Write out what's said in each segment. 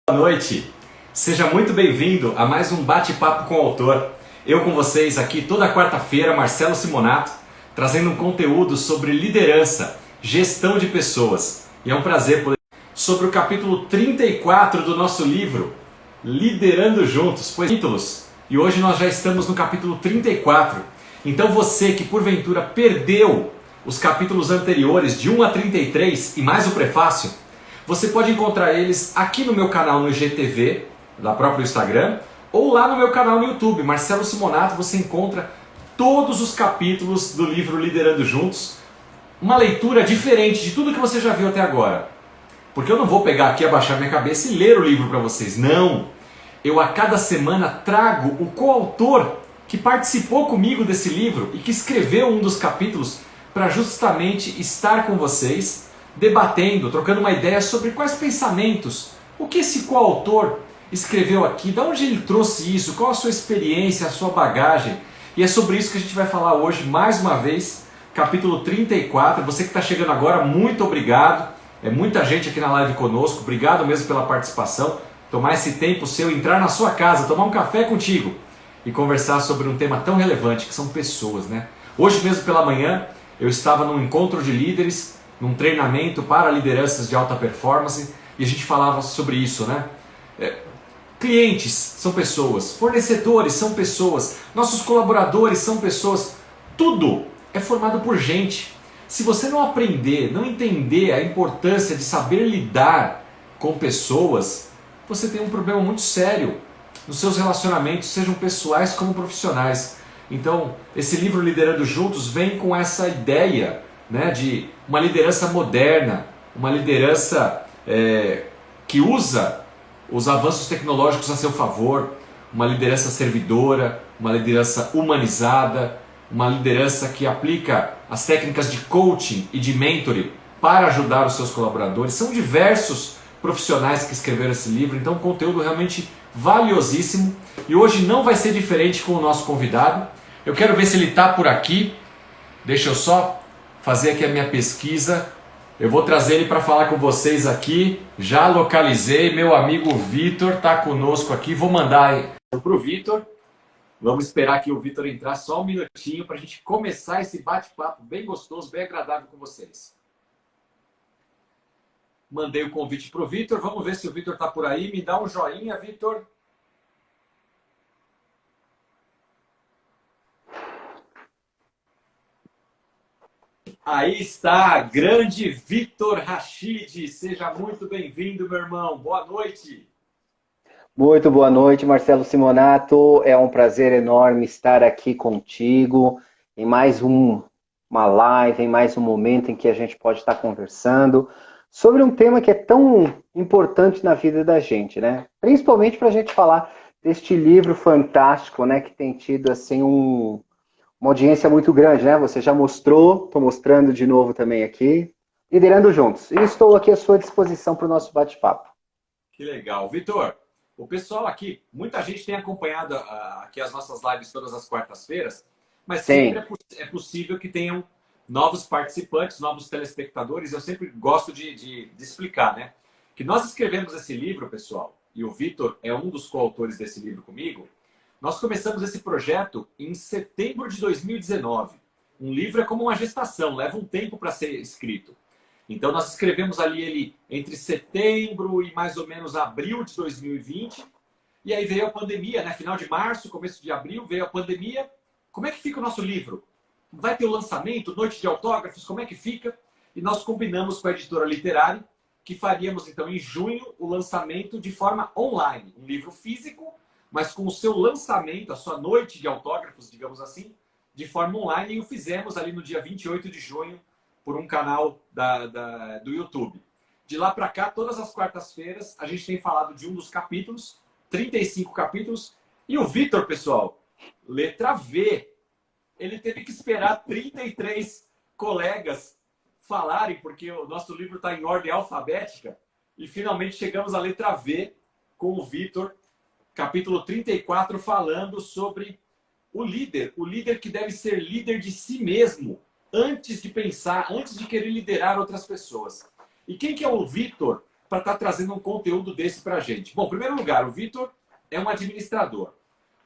Boa noite, seja muito bem-vindo a mais um bate-papo com o autor. Eu com vocês aqui toda quarta-feira, Marcelo Simonato, trazendo um conteúdo sobre liderança, gestão de pessoas. E é um prazer poder sobre o capítulo 34 do nosso livro, Liderando Juntos, títulos. E hoje nós já estamos no capítulo 34. Então você que porventura perdeu os capítulos anteriores de 1 a 33 e mais o prefácio, você pode encontrar eles aqui no meu canal no IGTV, da própria Instagram, ou lá no meu canal no YouTube, Marcelo Simonato. Você encontra todos os capítulos do livro Liderando Juntos, uma leitura diferente de tudo que você já viu até agora. Porque eu não vou pegar aqui, abaixar minha cabeça e ler o livro para vocês, não! Eu a cada semana trago o coautor que participou comigo desse livro e que escreveu um dos capítulos para justamente estar com vocês, debatendo, trocando uma ideia sobre quais pensamentos, o que esse coautor escreveu aqui, de onde ele trouxe isso, qual a sua experiência, a sua bagagem. E é sobre isso que a gente vai falar hoje, mais uma vez, capítulo 34. Você que está chegando agora, muito obrigado. É muita gente aqui na live conosco, obrigado mesmo pela participação. Tomar esse tempo seu, entrar na sua casa, tomar um café contigo e conversar sobre um tema tão relevante que são pessoas, né? Hoje mesmo pela manhã, eu estava num encontro de líderes, num treinamento para lideranças de alta performance, e a gente falava sobre isso, né? Clientes são pessoas, fornecedores são pessoas, nossos colaboradores são pessoas, tudo é formado por gente. Se você não aprender, não entender a importância de saber lidar com pessoas, você tem um problema muito sério nos seus relacionamentos, sejam pessoais como profissionais. Então, esse livro Liderando Juntos vem com essa ideia, né, de uma liderança moderna, uma liderança que usa os avanços tecnológicos a seu favor, uma liderança servidora, uma liderança humanizada, uma liderança que aplica as técnicas de coaching e de mentoring para ajudar os seus colaboradores. São diversos profissionais que escreveram esse livro, então um conteúdo realmente valiosíssimo. E hoje não vai ser diferente com o nosso convidado. Eu quero ver se ele está por aqui. Deixa eu só fazer aqui a minha pesquisa. Eu vou trazer ele para falar com vocês aqui. Já localizei, meu amigo Vitor está conosco aqui. Vou mandar para o Vitor. Vamos esperar aqui o Vitor entrar só um minutinho para a gente começar esse bate-papo bem gostoso, bem agradável com vocês. Mandei o convite para o Vitor. Vamos ver se o Vitor está por aí. Me dá um joinha, Vitor. Aí está, grande Vitor Rachid. Seja muito bem-vindo, meu irmão. Boa noite. Muito boa noite, Marcelo Simonato. É um prazer enorme estar aqui contigo em mais uma live, em mais um momento em que a gente pode estar conversando sobre um tema que é tão importante na vida da gente, né? Principalmente para a gente falar deste livro fantástico, né? Que tem tido assim uma audiência muito grande, né? Você já mostrou, estou mostrando de novo também aqui, Liderando Juntos. E estou aqui à sua disposição para o nosso bate-papo. Que legal. Vitor, o pessoal aqui, muita gente tem acompanhado aqui as nossas lives todas as quartas-feiras, mas sempre é possível que tenham novos participantes, novos telespectadores. Eu sempre gosto de explicar, né? Que nós escrevemos esse livro, pessoal, e o Vitor é um dos coautores desse livro comigo. Nós começamos esse projeto em setembro de 2019. Um livro é como uma gestação, leva um tempo para ser escrito. Então nós escrevemos ali ele entre setembro e mais ou menos abril de 2020. E aí veio a pandemia, né? Final de março, começo de abril, veio a pandemia. Como é que fica o nosso livro? Vai ter o lançamento, noite de autógrafos, como é que fica? E nós combinamos com a editora literária que faríamos então em junho o lançamento de forma online. Um livro físico, mas com o seu lançamento, a sua noite de autógrafos, digamos assim, de forma online. E o fizemos ali no dia 28 de junho por um canal do YouTube. De lá para cá, todas as quartas-feiras, a gente tem falado de um dos capítulos, 35 capítulos. E o Vitor, pessoal, letra V, ele teve que esperar 33 colegas falarem, porque o nosso livro está em ordem alfabética. E finalmente chegamos à letra V com o Vitor, capítulo 34, falando sobre o líder que deve ser líder de si mesmo, antes de pensar, antes de querer liderar outras pessoas. E quem que é o Vitor para estar trazendo um conteúdo desse para a gente? Bom, em primeiro lugar, o Vitor é um administrador.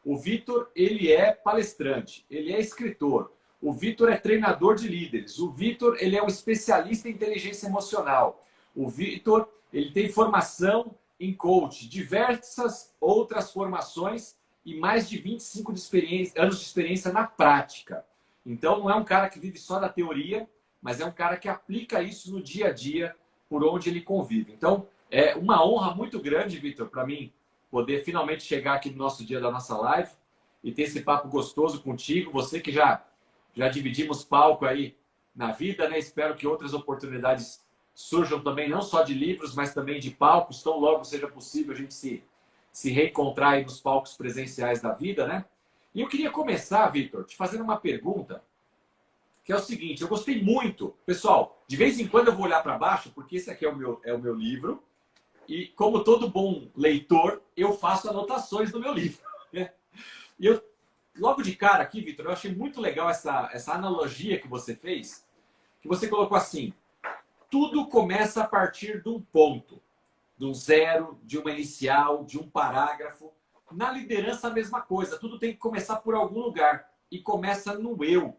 O Vitor, ele é palestrante, ele é escritor. O Vitor é treinador de líderes. O Vitor, ele é um especialista em inteligência emocional. O Vitor, ele tem formação em coach, diversas outras formações e mais de 25 anos de experiência na prática. Então, não é um cara que vive só da teoria, mas é um cara que aplica isso no dia a dia, por onde ele convive. Então, é uma honra muito grande, Vitor, para mim, poder finalmente chegar aqui no nosso dia da nossa live e ter esse papo gostoso contigo. Você que já dividimos palco aí na vida, né? Espero que outras oportunidades surjam também, não só de livros, mas também de palcos. Tão logo seja possível a gente se reencontrar aí nos palcos presenciais da vida, né? E eu queria começar, Vitor, te fazendo uma pergunta, que é o seguinte: eu gostei muito. Pessoal, de vez em quando eu vou olhar para baixo, porque esse aqui é o meu livro, e como todo bom leitor, eu faço anotações no meu livro, né? E eu, logo de cara aqui, Vitor, eu achei muito legal essa analogia que você fez, que você colocou assim: tudo começa a partir de um ponto, de um zero, de uma inicial, de um parágrafo. Na liderança, a mesma coisa. Tudo tem que começar por algum lugar. E começa no eu.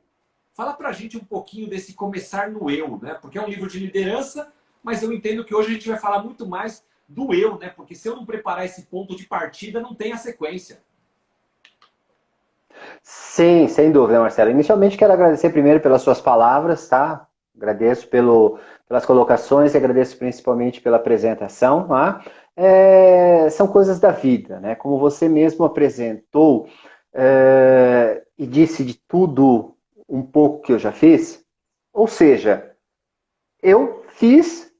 Fala pra gente um pouquinho desse começar no eu, né? Porque é um livro de liderança, mas eu entendo que hoje a gente vai falar muito mais do eu, né? Porque se eu não preparar esse ponto de partida, não tem a sequência. Sim, sem dúvida, Marcelo. Inicialmente quero agradecer primeiro pelas suas palavras, tá? Agradeço pelas colocações e agradeço principalmente pela apresentação, tá? São coisas da vida, né? Como você mesmo apresentou e disse de tudo um pouco que eu já fiz, ou seja, eu fiz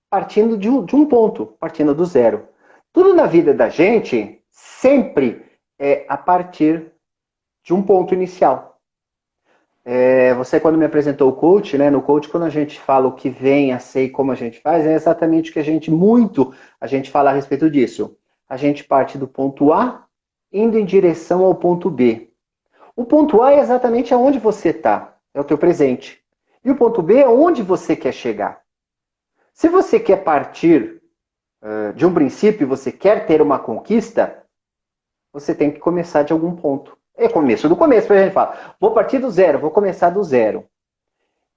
partindo de um ponto, partindo do zero. Tudo na vida da gente sempre é a partir de um ponto inicial. Você, quando me apresentou o coach, né? No coach, quando a gente fala o que vem a ser e como a gente faz, é exatamente o que a gente fala a respeito disso. A gente parte do ponto A, indo em direção ao ponto B. O ponto A é exatamente aonde você está, é o teu presente. E o ponto B é onde você quer chegar. Se você quer partir de um princípio, você quer ter uma conquista, você tem que começar de algum ponto. É começo do começo, a gente fala, vou partir do zero, vou começar do zero.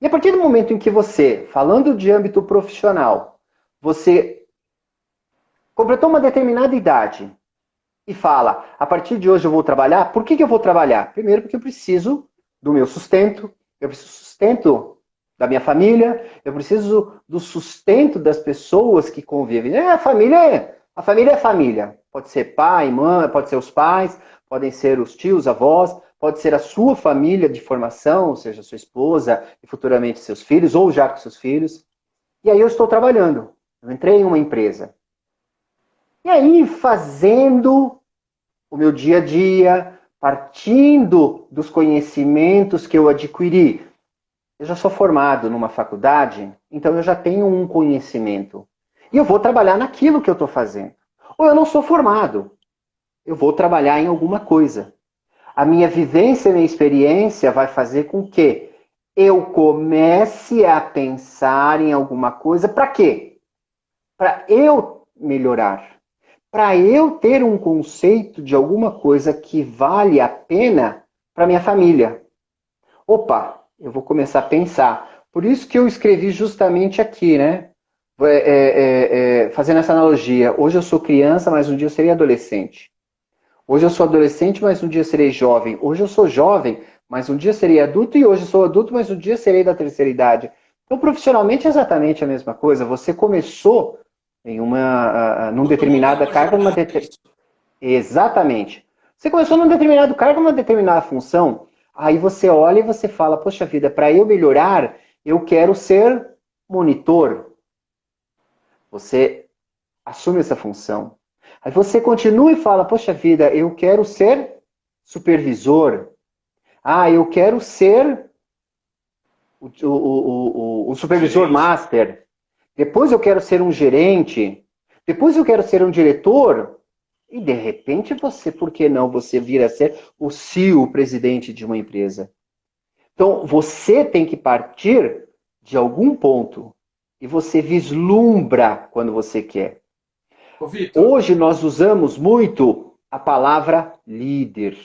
E a partir do momento em que você, falando de âmbito profissional, você completou uma determinada idade e fala, a partir de hoje eu vou trabalhar, por que eu vou trabalhar? Primeiro porque eu preciso do meu sustento, eu preciso do sustento da minha família, eu preciso do sustento das pessoas que convivem. A família é família. Pode ser pai, mãe, pode ser os pais, podem ser os tios, avós, pode ser a sua família de formação, ou seja, sua esposa e futuramente seus filhos, ou já com seus filhos. E aí eu estou trabalhando. Eu entrei em uma empresa. E aí, fazendo o meu dia a dia, partindo dos conhecimentos que eu adquiri. Eu já sou formado numa faculdade, então eu já tenho um conhecimento. E eu vou trabalhar naquilo que eu estou fazendo. Ou eu não sou formado. Eu vou trabalhar em alguma coisa. A minha vivência, a minha experiência vai fazer com que eu comece a pensar em alguma coisa. Para quê? Para eu melhorar. Para eu ter um conceito de alguma coisa que vale a pena para minha família. Opa, eu vou começar a pensar. Por isso que eu escrevi justamente aqui, né? Fazendo essa analogia. Hoje eu sou criança, mas um dia eu serei adolescente. Hoje eu sou adolescente, mas um dia serei jovem. Hoje eu sou jovem, mas um dia serei adulto. E hoje eu sou adulto, mas um dia serei da terceira idade. Então, profissionalmente, é exatamente a mesma coisa. Você começou num determinada carga, exatamente. Você começou num determinado cargo, numa determinada função. Aí você olha e você fala, poxa vida, para eu melhorar, eu quero ser monitor. Você assume essa função. Aí você continua e fala, poxa vida, eu quero ser supervisor. Eu quero ser o supervisor gerente. Master. Depois eu quero ser um gerente. Depois eu quero ser um diretor. E de repente você, por que não, você vir a ser o CEO, o presidente de uma empresa. Então você tem que partir de algum ponto. e você vislumbra quando você quer. Ô, Vitor, Hoje nós usamos muito a palavra líder.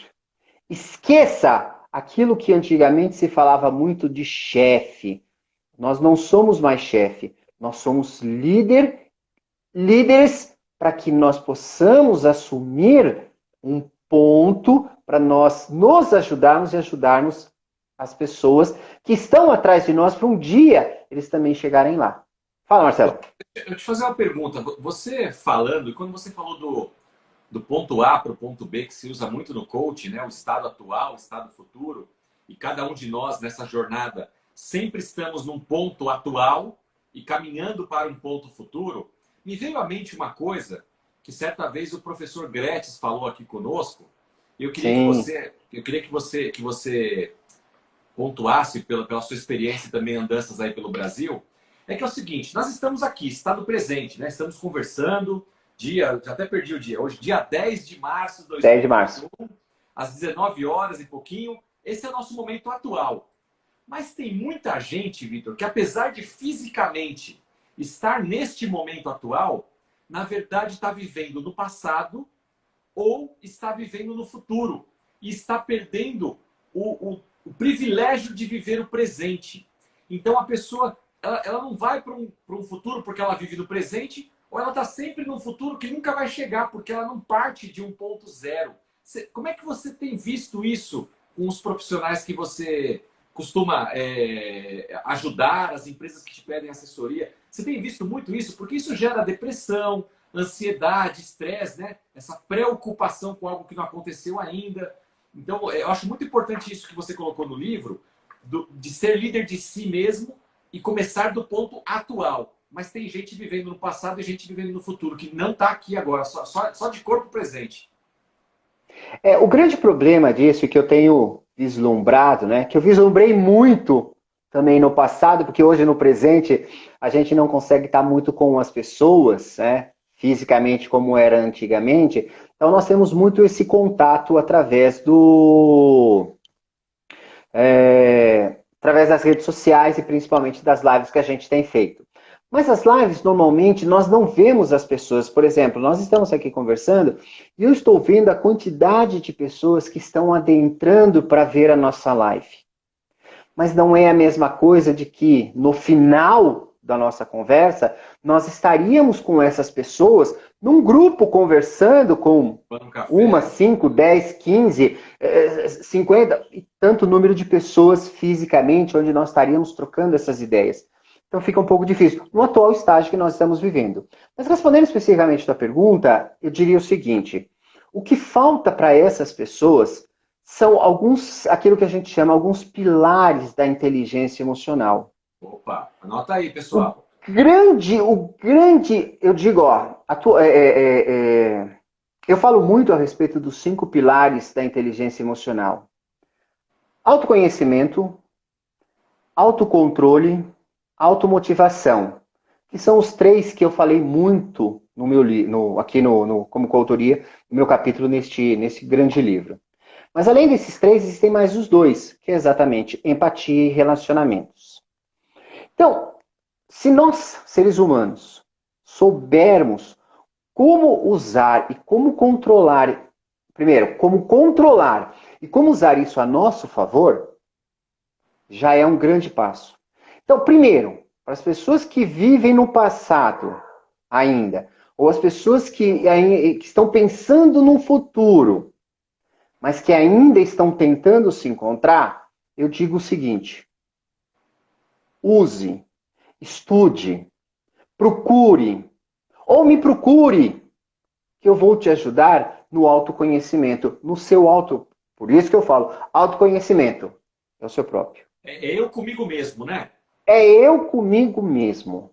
Esqueça aquilo que antigamente se falava muito de chefe. Nós não somos mais chefe, nós somos líderes para que nós possamos assumir um ponto para nós nos ajudarmos e ajudarmos as pessoas que estão atrás de nós para um dia eles também chegarem lá. Fala, Marcelo. eu te fazer uma pergunta. Você falando, e quando você falou do ponto A para o ponto B, que se usa muito no coaching, né? O estado atual, o estado futuro, e cada um de nós nessa jornada sempre estamos num ponto atual e caminhando para um ponto futuro. Me veio à mente uma coisa que certa vez o professor Gretz falou aqui conosco. E Sim, eu queria que você pontuasse pela sua experiência e também andanças aí pelo Brasil. É que é o seguinte, nós estamos aqui, estado presente, né? Estamos conversando, já até perdi o dia, hoje, dia 10 de março de 10 de março. 2021, às 19 horas e pouquinho. Esse é o nosso momento atual. Mas tem muita gente, Vitor, que apesar de fisicamente estar neste momento atual, na verdade está vivendo no passado ou está vivendo no futuro e está perdendo o privilégio de viver o presente. Então a pessoa ela não vai para um futuro porque ela vive no presente, ou ela está sempre num futuro que nunca vai chegar porque ela não parte de um ponto zero. Como é que você tem visto isso com os profissionais que você costuma ajudar, as empresas que te pedem assessoria? Você tem visto muito isso? Porque isso gera depressão, ansiedade, estresse, né? Essa preocupação com algo que não aconteceu ainda. Então, eu acho muito importante isso que você colocou no livro, de ser líder de si mesmo e começar do ponto atual. Mas tem gente vivendo no passado e gente vivendo no futuro, que não está aqui agora, só de corpo presente. O grande problema disso, que eu tenho vislumbrado, né, que eu vislumbrei muito também no passado, porque hoje no presente a gente não consegue estar muito com as pessoas, né, fisicamente como era antigamente, então nós temos muito esse contato através das redes sociais e principalmente das lives que a gente tem feito. Mas as lives, normalmente, nós não vemos as pessoas. Por exemplo, nós estamos aqui conversando e eu estou vendo a quantidade de pessoas que estão adentrando para ver a nossa live. Mas não é a mesma coisa de que, no final da nossa conversa, nós estaríamos com essas pessoas num grupo conversando com Um uma, café. 5, 10, 15, 50, e tanto número de pessoas fisicamente, onde nós estaríamos trocando essas ideias. Então fica um pouco difícil, no atual estágio que nós estamos vivendo. Mas respondendo especificamente a tua pergunta, eu diria o seguinte: o que falta para essas pessoas são aquilo que a gente chama, alguns pilares da inteligência emocional. Opa, anota aí, O pessoal. grande, eu digo, ó, eu falo muito a respeito dos 5 pilares da inteligência emocional: autoconhecimento, autocontrole, automotivação, que são os 3 que eu falei muito no meu aqui como coautoria, no meu capítulo nesse grande livro. Mas além desses 3, existem mais os 2, que é exatamente empatia e relacionamentos. Então, se nós, seres humanos, soubermos como usar e como controlar, primeiro, como controlar e como usar isso a nosso favor, já é um grande passo. Então, primeiro, para as pessoas que vivem no passado ainda, ou as pessoas que estão pensando no futuro, mas que ainda estão tentando se encontrar, eu digo o seguinte: use, estude, procure, ou me procure, que eu vou te ajudar no autoconhecimento, no seu auto. Por isso que eu falo, autoconhecimento é o seu próprio. É eu comigo mesmo, né? É eu comigo mesmo.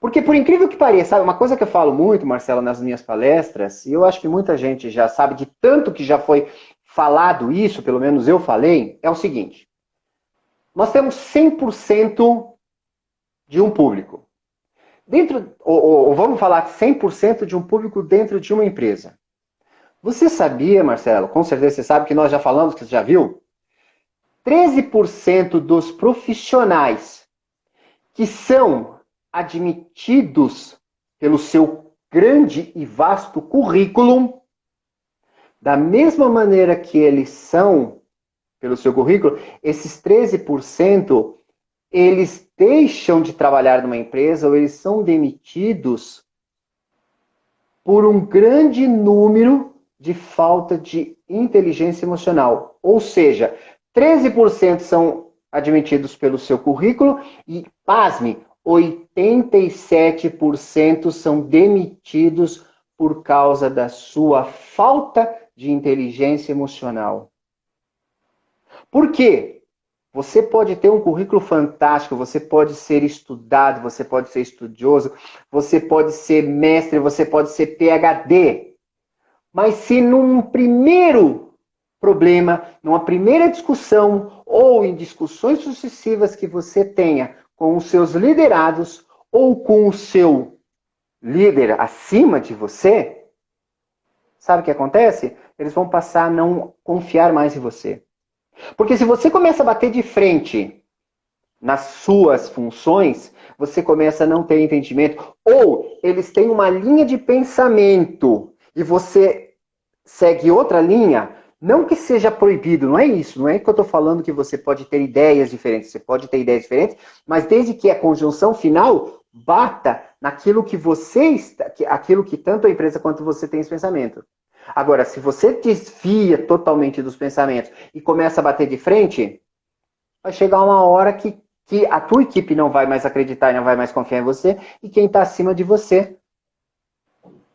Porque, por incrível que pareça, sabe, uma coisa que eu falo muito, Marcelo, nas minhas palestras, e eu acho que muita gente já sabe, de tanto que já foi falado isso, pelo menos eu falei, é o seguinte: nós temos 100% de um público. Ou vamos falar 100% de um público dentro de uma empresa. Você sabia, Marcelo, com certeza você sabe que nós já falamos, que você já viu, 13% dos profissionais que são admitidos pelo seu grande e vasto currículo, da mesma maneira que eles são pelo seu currículo, esses 13%, eles deixam de trabalhar numa empresa ou eles são demitidos por um grande número de falta de inteligência emocional. Ou seja, 13% são admitidos pelo seu currículo e, pasme, 87% são demitidos por causa da sua falta de inteligência emocional. Por quê? Você pode ter um currículo fantástico, você pode ser estudado, você pode ser estudioso, você pode ser mestre, você pode ser PhD. Mas se num primeiro problema, numa primeira discussão ou em discussões sucessivas que você tenha com os seus liderados ou com o seu líder acima de você, sabe o que acontece? Eles vão passar a não confiar mais em você. Porque se você começa a bater de frente nas suas funções, você começa a não ter entendimento. Ou eles têm uma linha de pensamento e você segue outra linha, não que seja proibido, não é isso. Não é que eu estou falando que você pode ter ideias diferentes. Você pode ter ideias diferentes, mas desde que a conjunção final bata naquilo que você está, aquilo que tanto a empresa quanto você tem esse pensamento. Agora, se você desvia totalmente dos pensamentos e começa a bater de frente, vai chegar uma hora que a tua equipe não vai mais acreditar e não vai mais confiar em você, e quem está acima de você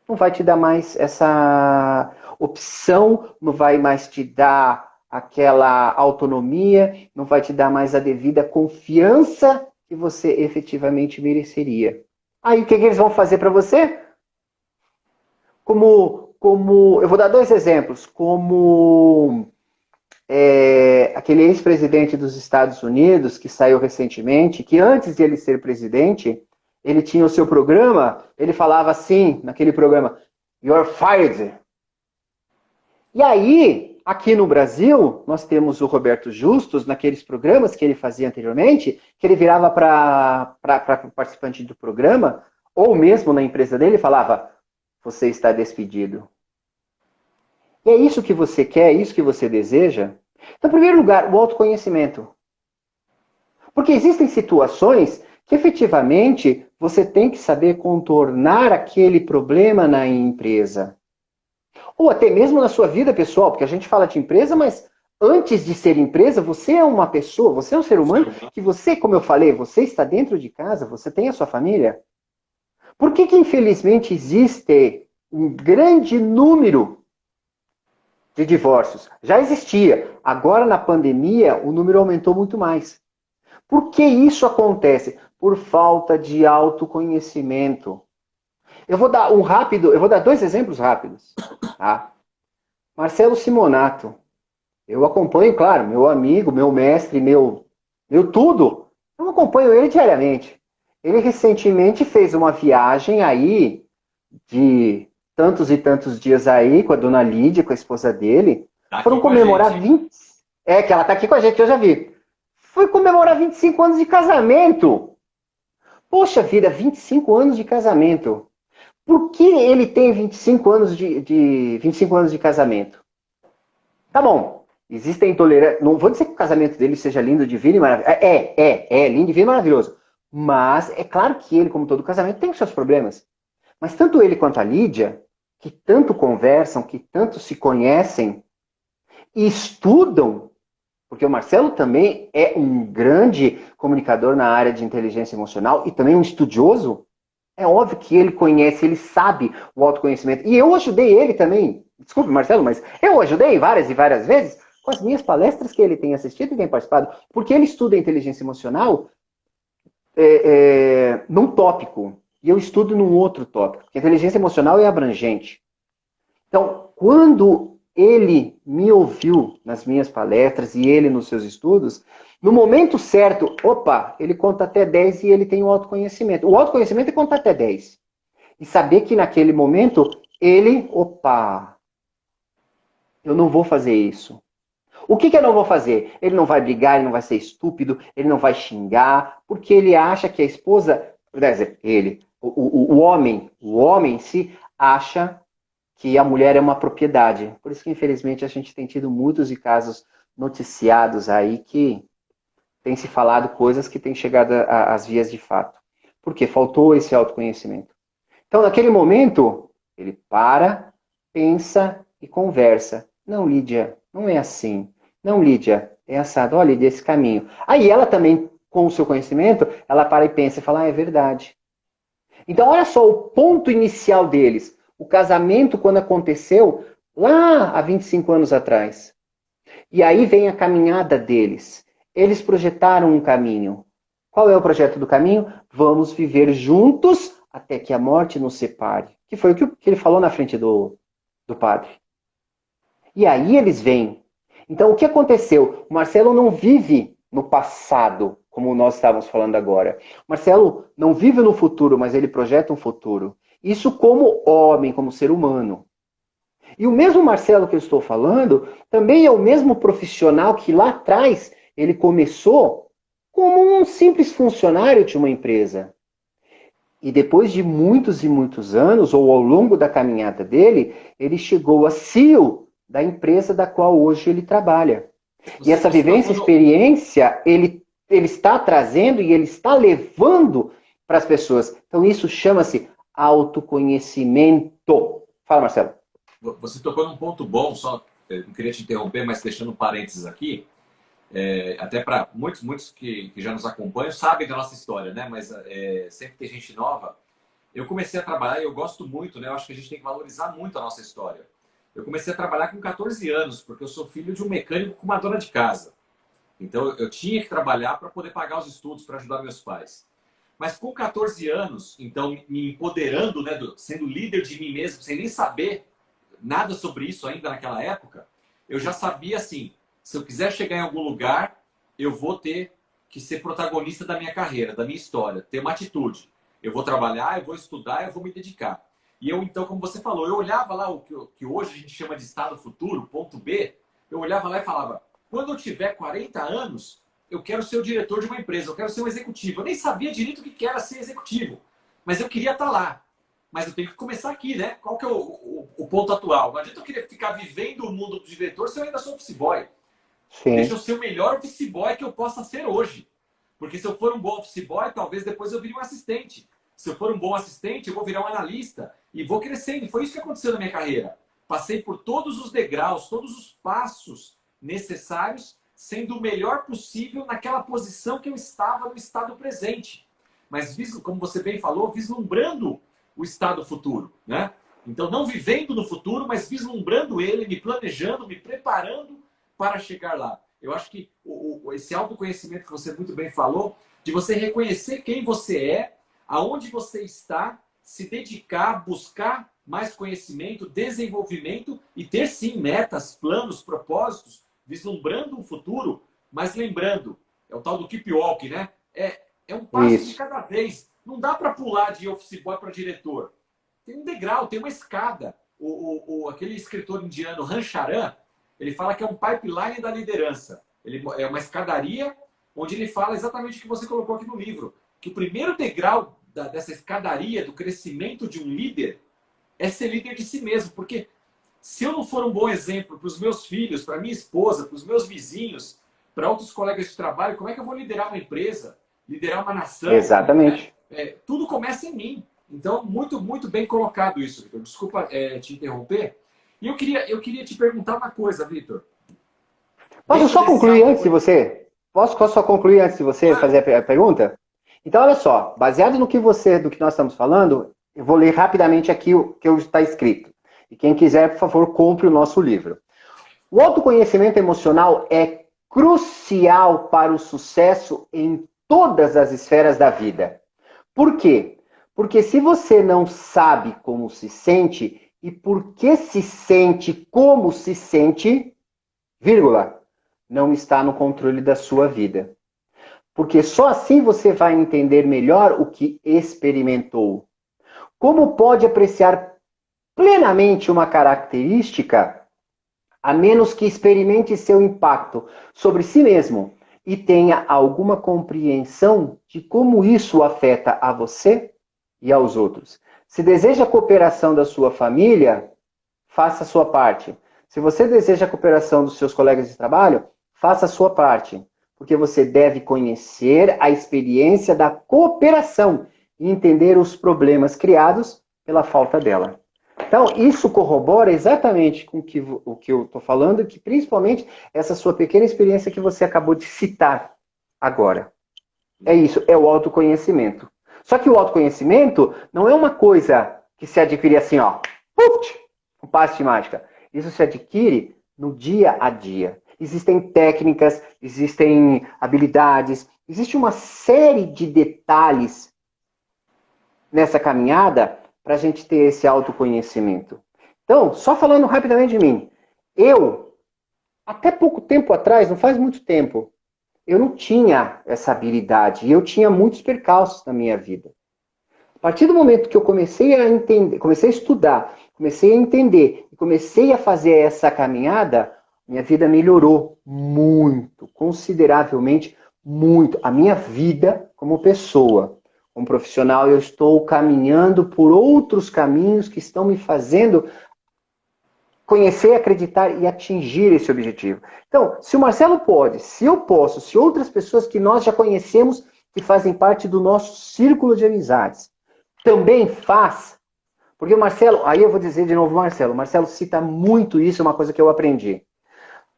não vai te dar mais essa opção, não vai mais te dar aquela autonomia, não vai te dar mais a devida confiança que você efetivamente mereceria. Aí o que eles vão fazer para você? Como eu vou dar dois exemplos, como aquele ex-presidente dos Estados Unidos que saiu recentemente, que antes de ele ser presidente, ele tinha o seu programa, ele falava assim, naquele programa, "You're fired". E aí, aqui no Brasil, nós temos o Roberto Justus, naqueles programas que ele fazia anteriormente, que ele virava para o participante do programa, ou mesmo na empresa dele, falava, "Você está despedido". E é isso que você quer, é isso que você deseja? Então, em primeiro lugar, o autoconhecimento. Porque existem situações que efetivamente você tem que saber contornar aquele problema na empresa. Ou até mesmo na sua vida pessoal, porque a gente fala de empresa, mas antes de ser empresa, você é uma pessoa, você é um ser humano, que você, como eu falei, você está dentro de casa, você tem a sua família. Por que infelizmente existe um grande número de divórcios? Já existia. Agora, na pandemia, o número aumentou muito mais. Por que isso acontece? Por falta de autoconhecimento. Eu vou dar dois exemplos rápidos. Tá? Marcelo Simonato. Eu acompanho, claro, meu amigo, meu mestre, meu tudo. Eu acompanho ele diariamente. Ele recentemente fez uma viagem aí de tantos e tantos dias aí com a dona Lídia, com a esposa dele. Tá Foram aqui com a comemorar gente. 20. Que ela tá aqui com a gente, eu já vi. Foi comemorar 25 anos de casamento. Poxa vida, 25 anos de casamento. Por que ele tem 25 anos de 25 anos de casamento? Tá bom. Existem intolerâncias. Não vou dizer que o casamento dele seja lindo, divino e maravilhoso. É lindo, divino e maravilhoso. Mas é claro que ele, como todo casamento, tem os seus problemas. Mas tanto ele quanto a Lídia, que tanto conversam, que tanto se conhecem e estudam, porque o Marcelo também é um grande comunicador na área de inteligência emocional e também um estudioso, é óbvio que ele conhece, ele sabe o autoconhecimento. E eu ajudei ele também, desculpe Marcelo, mas eu ajudei várias e várias vezes com as minhas palestras que ele tem assistido e tem participado, porque ele estuda inteligência emocional num tópico, e eu estudo num outro tópico, porque a inteligência emocional é abrangente. Então, quando ele me ouviu nas minhas palestras e ele nos seus estudos, no momento certo, ele conta até 10 e ele tem o autoconhecimento. O autoconhecimento é contar até 10. E saber que naquele momento ele, eu não vou fazer isso. O que eu não vou fazer? Ele não vai brigar, ele não vai ser estúpido, ele não vai xingar, porque ele acha que a esposa Quer dizer, ele, o homem em si acha que a mulher é uma propriedade. Por isso que, infelizmente, a gente tem tido muitos e casos noticiados aí que tem se falado coisas que têm chegado às vias de fato. Porque faltou esse autoconhecimento. Então, naquele momento, ele para, pensa e conversa. Não, Lídia, não é assim. Não, Lídia, é assado. Olha, desse caminho. Aí ela também, com o seu conhecimento, ela para e pensa e fala, ah, é verdade. Então, olha só o ponto inicial deles. O casamento, quando aconteceu, lá há 25 anos atrás. E aí vem a caminhada deles. Eles projetaram um caminho. Qual é o projeto do caminho? Vamos viver juntos até que a morte nos separe. Que foi o que ele falou na frente do padre. E aí eles vêm. Então, o que aconteceu? O Marcelo não vive no passado, como nós estávamos falando agora. O Marcelo não vive no futuro, mas ele projeta um futuro. Isso como homem, como ser humano. E o mesmo Marcelo que eu estou falando, também é o mesmo profissional que lá atrás ele começou como um simples funcionário de uma empresa. E depois de muitos e muitos anos, ou ao longo da caminhada dele, ele chegou a CEO da empresa da qual hoje ele trabalha. E essa vivência, experiência, ele está trazendo e ele está levando para as pessoas. Então isso chama-se autoconhecimento. Fala, Marcelo. Você tocou num ponto bom, só não queria te interromper, mas deixando um parênteses aqui, até para muitos que já nos acompanham sabem da nossa história, né? Mas sempre tem gente nova. Eu comecei a trabalhar e eu gosto muito, né? Eu acho que a gente tem que valorizar muito a nossa história. Eu comecei a trabalhar com 14 anos, porque eu sou filho de um mecânico com uma dona de casa. Então eu tinha que trabalhar para poder pagar os estudos, para ajudar meus pais. Mas com 14 anos, então me empoderando, né, sendo líder de mim mesmo, sem nem saber nada sobre isso ainda naquela época, eu já sabia assim, se eu quiser chegar em algum lugar, eu vou ter que ser protagonista da minha carreira, da minha história, ter uma atitude. Eu vou trabalhar, eu vou estudar, eu vou me dedicar. E eu, então, como você falou, eu olhava lá o que hoje a gente chama de estado futuro, ponto B, eu olhava lá e falava, quando eu tiver 40 anos, eu quero ser o diretor de uma empresa, eu quero ser um executivo. Eu nem sabia direito o que era ser executivo, mas eu queria estar lá. Mas eu tenho que começar aqui, né? Qual que é o ponto atual? Não adianta eu querer ficar vivendo o mundo do diretor se eu ainda sou office boy. Sim. Deixa eu ser o melhor office boy que eu possa ser hoje. Porque se eu for um bom office boy, talvez depois eu vire um assistente. Se eu for um bom assistente, eu vou virar um analista. E vou crescendo. Foi isso que aconteceu na minha carreira. Passei por todos os degraus, todos os passos necessários, sendo o melhor possível naquela posição que eu estava no estado presente. Mas, como você bem falou, vislumbrando o estado futuro, né? Então, não vivendo no futuro, mas vislumbrando ele, me planejando, me preparando para chegar lá. Eu acho que esse autoconhecimento que você muito bem falou, de você reconhecer quem você é, aonde você está, se dedicar, buscar mais conhecimento, desenvolvimento e ter sim metas, planos, propósitos, vislumbrando um futuro, mas lembrando, é o tal do keep walking, né? É um passo de cada vez. Não dá para pular de office boy para diretor. Tem um degrau, tem uma escada. Aquele escritor indiano, Rancharan, ele fala que é um pipeline da liderança. Ele é uma escadaria onde ele fala exatamente o que você colocou aqui no livro. Que o primeiro degrau dessa escadaria do crescimento de um líder é ser líder de si mesmo. Porque se eu não for um bom exemplo para os meus filhos, para minha esposa, para os meus vizinhos, para outros colegas de trabalho, como é que eu vou liderar uma empresa, liderar uma nação? Exatamente. Tudo começa em mim. Então, muito bem colocado isso, Vitor. Desculpa te interromper. E eu queria te perguntar uma coisa, Vitor. Posso só concluir antes de você? Posso só concluir antes de você fazer a pergunta? Então, olha só, baseado no que nós estamos falando, eu vou ler rapidamente aqui o que está escrito. E quem quiser, por favor, compre o nosso livro. O autoconhecimento emocional é crucial para o sucesso em todas as esferas da vida. Por quê? Porque se você não sabe como se sente e por que se sente como se sente, vírgula, não está no controle da sua vida. Porque só assim você vai entender melhor o que experimentou. Como pode apreciar plenamente uma característica a menos que experimente seu impacto sobre si mesmo e tenha alguma compreensão de como isso afeta a você e aos outros. Se deseja a cooperação da sua família, faça a sua parte. Se você deseja a cooperação dos seus colegas de trabalho, faça a sua parte. Porque você deve conhecer a experiência da cooperação e entender os problemas criados pela falta dela. Então, isso corrobora exatamente com o que eu estou falando, que principalmente essa sua pequena experiência que você acabou de citar agora. É isso, é o autoconhecimento. Só que o autoconhecimento não é uma coisa que se adquire assim, ó, um passe de mágica. Isso se adquire no dia a dia. Existem técnicas, existem habilidades, existe uma série de detalhes nessa caminhada para a gente ter esse autoconhecimento. Então, só falando rapidamente de mim, eu, até pouco tempo atrás, não faz muito tempo, eu não tinha essa habilidade e eu tinha muitos percalços na minha vida. A partir do momento que eu comecei a entender, comecei a estudar, comecei a entender e comecei a fazer essa caminhada, minha vida melhorou muito, consideravelmente muito. A minha vida como pessoa, como profissional, eu estou caminhando por outros caminhos que estão me fazendo conhecer, acreditar e atingir esse objetivo. Então, se o Marcelo pode, se eu posso, se outras pessoas que nós já conhecemos, que fazem parte do nosso círculo de amizades, também faz, porque o Marcelo, aí eu vou dizer de novo o Marcelo cita muito isso, é uma coisa que eu aprendi.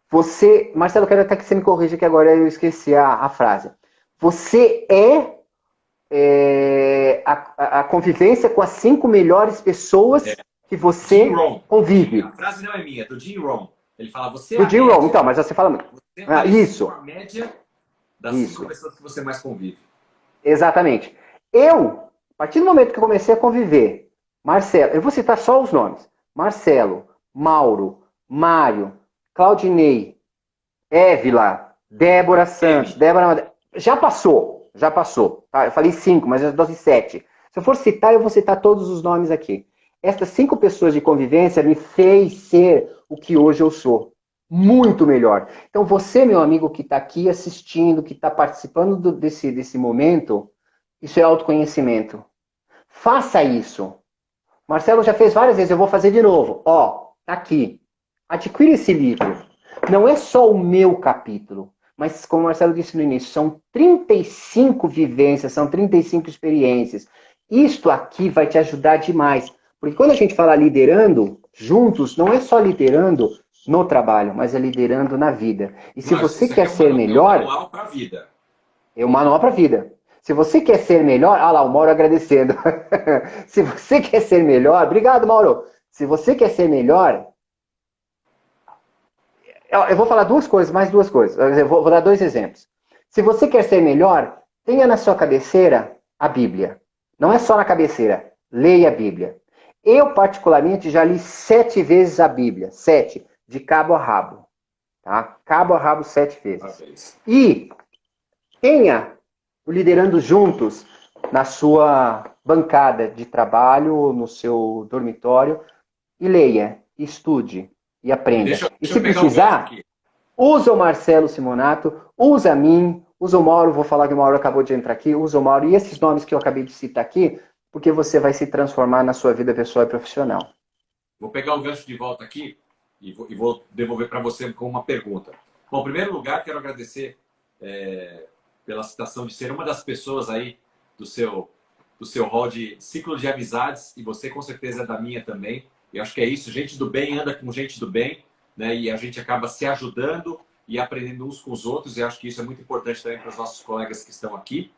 Você, Marcelo, eu quero até que você me corrija que agora eu esqueci a frase. Você a convivência com as 5 melhores pessoas que você convive. A frase não é minha, é do Jim Rohn. Ele fala, você é do Jim Rohn, então, mas você fala muito. Você é isso. a média das 5 pessoas que você mais convive. Exatamente. A partir do momento que eu comecei a conviver, Marcelo, eu vou citar só os nomes. Marcelo, Mauro, Mário, Claudinei, Évila, Débora Santos, Débora... Já passou. Tá? Eu falei 5, mas eu dou 7. Se eu for citar, eu vou citar todos os nomes aqui. Essas 5 pessoas de convivência me fez ser o que hoje eu sou. Muito melhor. Então você, meu amigo, que está aqui assistindo, que está participando desse momento, isso é autoconhecimento. Faça isso. Marcelo já fez várias vezes, eu vou fazer de novo. Ó, tá aqui. Adquira esse livro. Não é só o meu capítulo, mas como o Marcelo disse no início, são 35 vivências, são 35 experiências. Isto aqui vai te ajudar demais. Porque quando a gente fala liderando juntos, não é só liderando no trabalho, mas é liderando na vida. E se você quer ser melhor... É um manual para a vida. É um manual para a vida. Se você quer ser melhor... Ah lá, o Mauro agradecendo. Se você quer ser melhor... Obrigado, Mauro. Se você quer ser melhor... Eu vou falar mais duas coisas. Eu vou dar 2 exemplos. Se você quer ser melhor, tenha na sua cabeceira a Bíblia. Não é só na cabeceira. Leia a Bíblia. Eu, particularmente, já li 7 vezes a Bíblia. 7. De cabo a rabo. Tá? Cabo a rabo 7 vezes. E tenha o Liderando Juntos na sua bancada de trabalho, no seu dormitório. E leia, estude e aprenda. E se precisar, usa o Marcelo Simonato, usa a mim, usa o Mauro, vou falar que o Mauro acabou de entrar aqui, usa o Mauro e esses nomes que eu acabei de citar aqui, porque você vai se transformar na sua vida pessoal e profissional. Vou pegar o gancho de volta aqui e vou devolver para você com uma pergunta. Bom, em primeiro lugar, quero agradecer pela citação de ser uma das pessoas aí do seu hall de ciclo de amizades, e você com certeza é da minha também. Eu acho que é isso, gente do bem anda com gente do bem, né? E a gente acaba se ajudando e aprendendo uns com os outros, e acho que isso é muito importante também para os nossos colegas que estão aqui.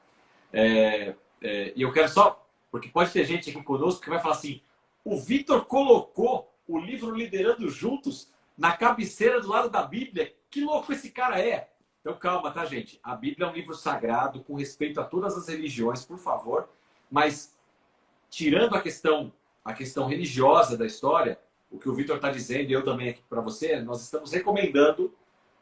E eu quero só, porque pode ter gente aqui conosco que vai falar assim, o Vitor colocou o livro Liderando Juntos na cabeceira do lado da Bíblia, que louco esse cara é! Então calma, tá, gente? A Bíblia é um livro sagrado, com respeito a todas as religiões, por favor, mas tirando a questão religiosa da história, o que o Vitor está dizendo, e eu também aqui para você, nós estamos recomendando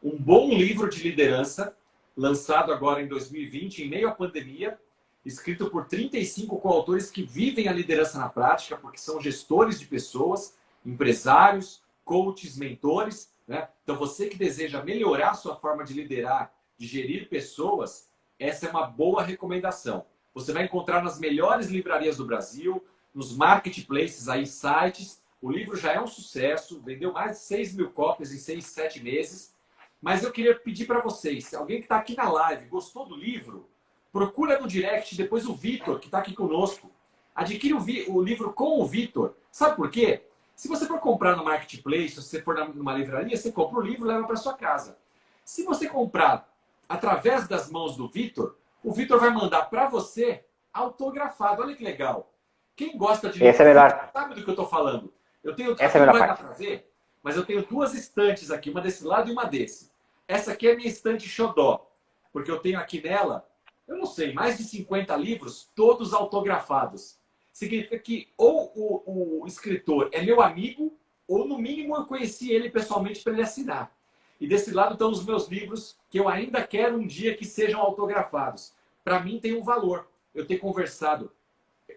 um bom livro de liderança, lançado agora em 2020, em meio à pandemia, escrito por 35 coautores que vivem a liderança na prática, porque são gestores de pessoas, empresários, coaches, mentores, né? Então você que deseja melhorar a sua forma de liderar, de gerir pessoas, essa é uma boa recomendação. Você vai encontrar nas melhores livrarias do Brasil, nos marketplaces, aí, sites. O livro já é um sucesso, vendeu mais de 6 mil cópias em 6, 7 meses. Mas eu queria pedir para vocês, se alguém que está aqui na live gostou do livro, procura no direct depois o Vitor, que está aqui conosco. Adquire o livro com o Vitor. Sabe por quê? Se você for comprar no marketplace, se você for numa livraria, você compra o livro e leva para sua casa. Se você comprar através das mãos do Vitor, o Vitor vai mandar para você autografado. Olha que legal. Quem gosta de livro Essa é melhor. sabe do que eu estou falando. Eu tenho, Essa aqui é a não melhor vai dar parte. para ver, mas eu tenho duas estantes aqui, uma desse lado e uma desse. Essa aqui é a minha estante xodó, porque eu tenho aqui nela, eu não sei, mais de 50 livros, todos autografados. Significa que ou o escritor é meu amigo, ou no mínimo eu conheci ele pessoalmente para ele assinar. E desse lado estão os meus livros que eu ainda quero um dia que sejam autografados. Para mim tem um valor eu ter conversado.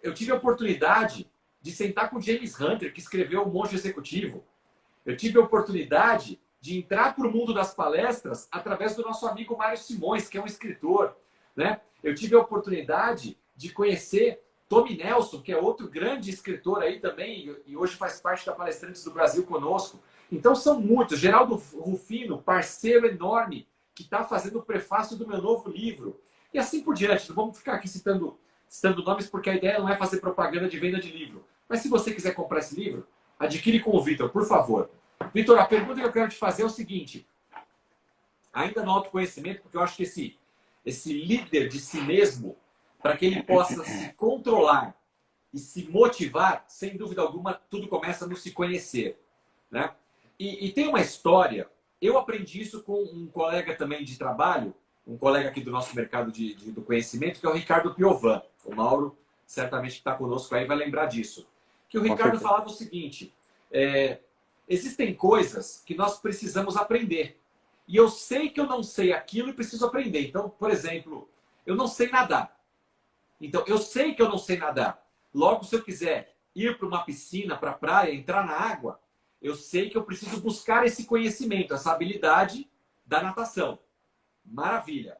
Eu tive a oportunidade de sentar com James Hunter, que escreveu O Monge Executivo. Eu tive a oportunidade de entrar para o mundo das palestras através do nosso amigo Mário Simões, que é um escritor, né? Eu tive a oportunidade de conhecer Tommy Nelson, que é outro grande escritor aí também, e hoje faz parte da Palestrantes do Brasil conosco. Então são muitos. Geraldo Rufino, parceiro enorme, que está fazendo o prefácio do meu novo livro. E assim por diante. Não vamos ficar aqui citando nomes, porque a ideia não é fazer propaganda de venda de livro. Mas se você quiser comprar esse livro, adquire com o Vitor, por favor. Vitor, a pergunta que eu quero te fazer é o seguinte. Ainda no autoconhecimento, porque eu acho que esse líder de si mesmo, para que ele possa se controlar e se motivar, sem dúvida alguma, tudo começa no se conhecer, né? E tem uma história, eu aprendi isso com um colega também de trabalho, um colega aqui do nosso mercado do conhecimento, que é o Ricardo Piovan. O Mauro, certamente que está conosco aí, vai lembrar disso. Que o Ricardo falava o seguinte, existem coisas que nós precisamos aprender. E eu sei que eu não sei aquilo e preciso aprender. Então, por exemplo, eu não sei nadar. Então, eu sei que eu não sei nadar. Logo, se eu quiser ir para uma piscina, para a praia, entrar na água, eu sei que eu preciso buscar esse conhecimento, essa habilidade da natação. Maravilha.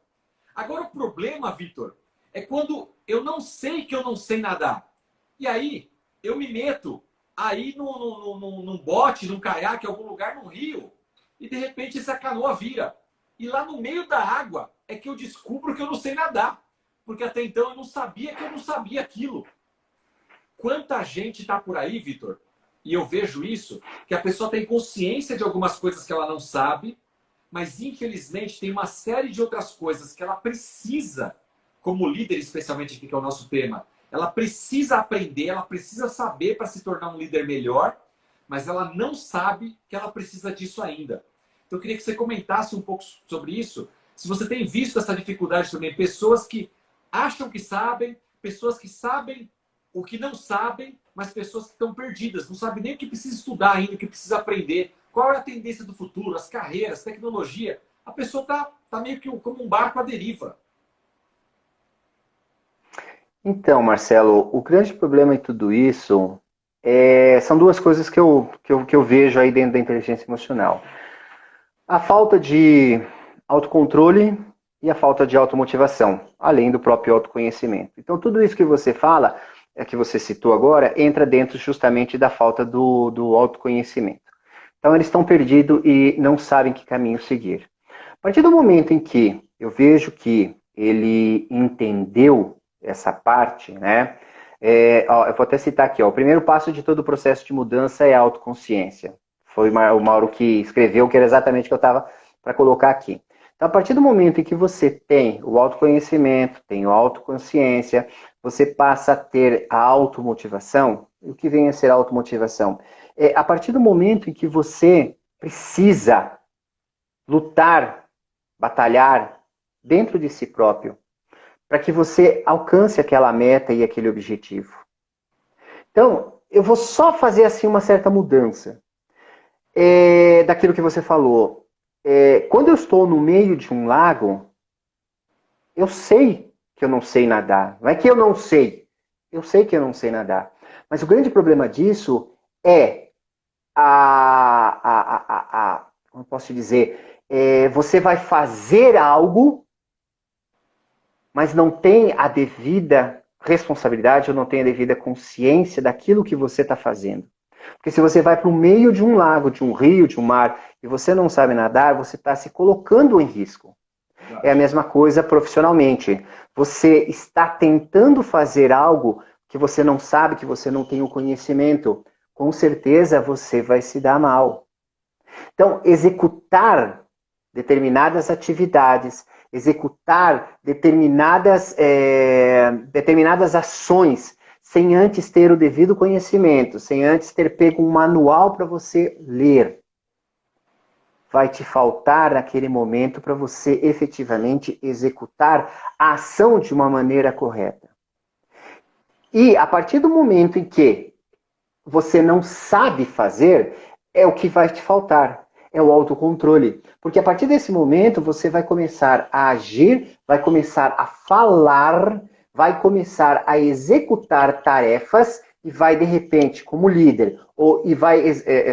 Agora, o problema, Vitor, é quando eu não sei que eu não sei nadar. E aí, eu me meto aí num bote, num caiaque, em algum lugar, num rio, e de repente essa canoa vira. E lá no meio da água é que eu descubro que eu não sei nadar. Porque até então eu não sabia que eu não sabia aquilo. Quanta gente está por aí, Vitor, e eu vejo isso, que a pessoa tem consciência de algumas coisas que ela não sabe, mas infelizmente tem uma série de outras coisas que ela precisa, como líder, especialmente aqui que é o nosso tema, ela precisa aprender, ela precisa saber para se tornar um líder melhor, mas ela não sabe que ela precisa disso ainda. Então eu queria que você comentasse um pouco sobre isso, se você tem visto essa dificuldade também, pessoas que acham que sabem, pessoas que sabem o que não sabem, mas pessoas que estão perdidas, não sabem nem o que precisa estudar ainda, o que precisa aprender, qual é a tendência do futuro, as carreiras, tecnologia. A pessoa tá meio que como um barco à deriva. Então, Marcelo, o grande problema em tudo isso são duas coisas que eu vejo aí dentro da inteligência emocional. A falta de autocontrole e a falta de automotivação, além do próprio autoconhecimento. Então, tudo isso que você fala, que você citou agora, entra dentro justamente da falta do autoconhecimento. Então, eles estão perdidos e não sabem que caminho seguir. A partir do momento em que eu vejo que ele entendeu essa parte, né? Eu vou até citar aqui, o primeiro passo de todo o processo de mudança é a autoconsciência. Foi o Mauro que escreveu, que era exatamente o que eu estava para colocar aqui. Então, a partir do momento em que você tem o autoconhecimento, tem a autoconsciência, você passa a ter a automotivação. E o que vem a ser a automotivação? A partir do momento em que você precisa lutar, batalhar dentro de si próprio, para que você alcance aquela meta e aquele objetivo. Então, eu vou só fazer assim uma certa mudança daquilo que você falou. Quando eu estou no meio de um lago, eu sei que eu não sei nadar. Não é que eu não sei. Eu sei que eu não sei nadar. Mas o grande problema disso é como eu posso dizer? você vai fazer algo, mas não tem a devida responsabilidade ou não tem a devida consciência daquilo que você está fazendo. Porque se você vai para o meio de um lago, de um rio, de um mar, e você não sabe nadar, você está se colocando em risco. É a mesma coisa profissionalmente. Você está tentando fazer algo que você não sabe, que você não tem o conhecimento. Com certeza você vai se dar mal. Então, executar determinadas atividades, executar determinadas ações, sem antes ter o devido conhecimento, sem antes ter pego um manual para você ler, vai te faltar naquele momento para você efetivamente executar a ação de uma maneira correta. E a partir do momento em que você não sabe fazer, é o que vai te faltar. É o autocontrole. Porque a partir desse momento você vai começar a agir, vai começar a falar, vai começar a executar tarefas e vai, de repente, como líder, e vai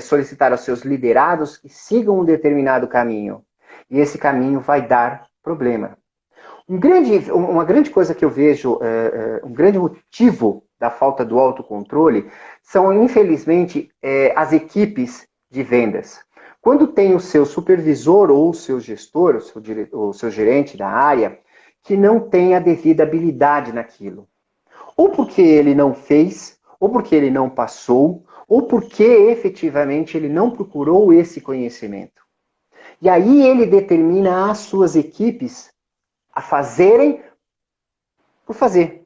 solicitar aos seus liderados que sigam um determinado caminho. E esse caminho vai dar problema. Uma grande coisa que eu vejo, um grande motivo da falta do autocontrole são, infelizmente, as equipes de vendas. Quando tem o seu supervisor ou o seu gestor, o seu gerente da área, que não tem a devida habilidade naquilo. Ou porque ele não fez, ou porque ele não passou, ou porque efetivamente ele não procurou esse conhecimento. E aí ele determina as suas equipes a fazerem por fazer.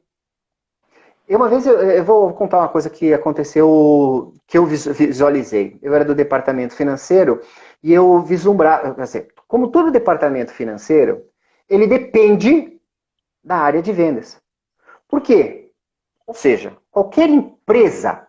Uma vez eu vou contar uma coisa que aconteceu, que eu visualizei. Eu era do departamento financeiro e eu vislumbrava, como todo departamento financeiro, ele depende da área de vendas. Por quê? Ou seja, qualquer empresa,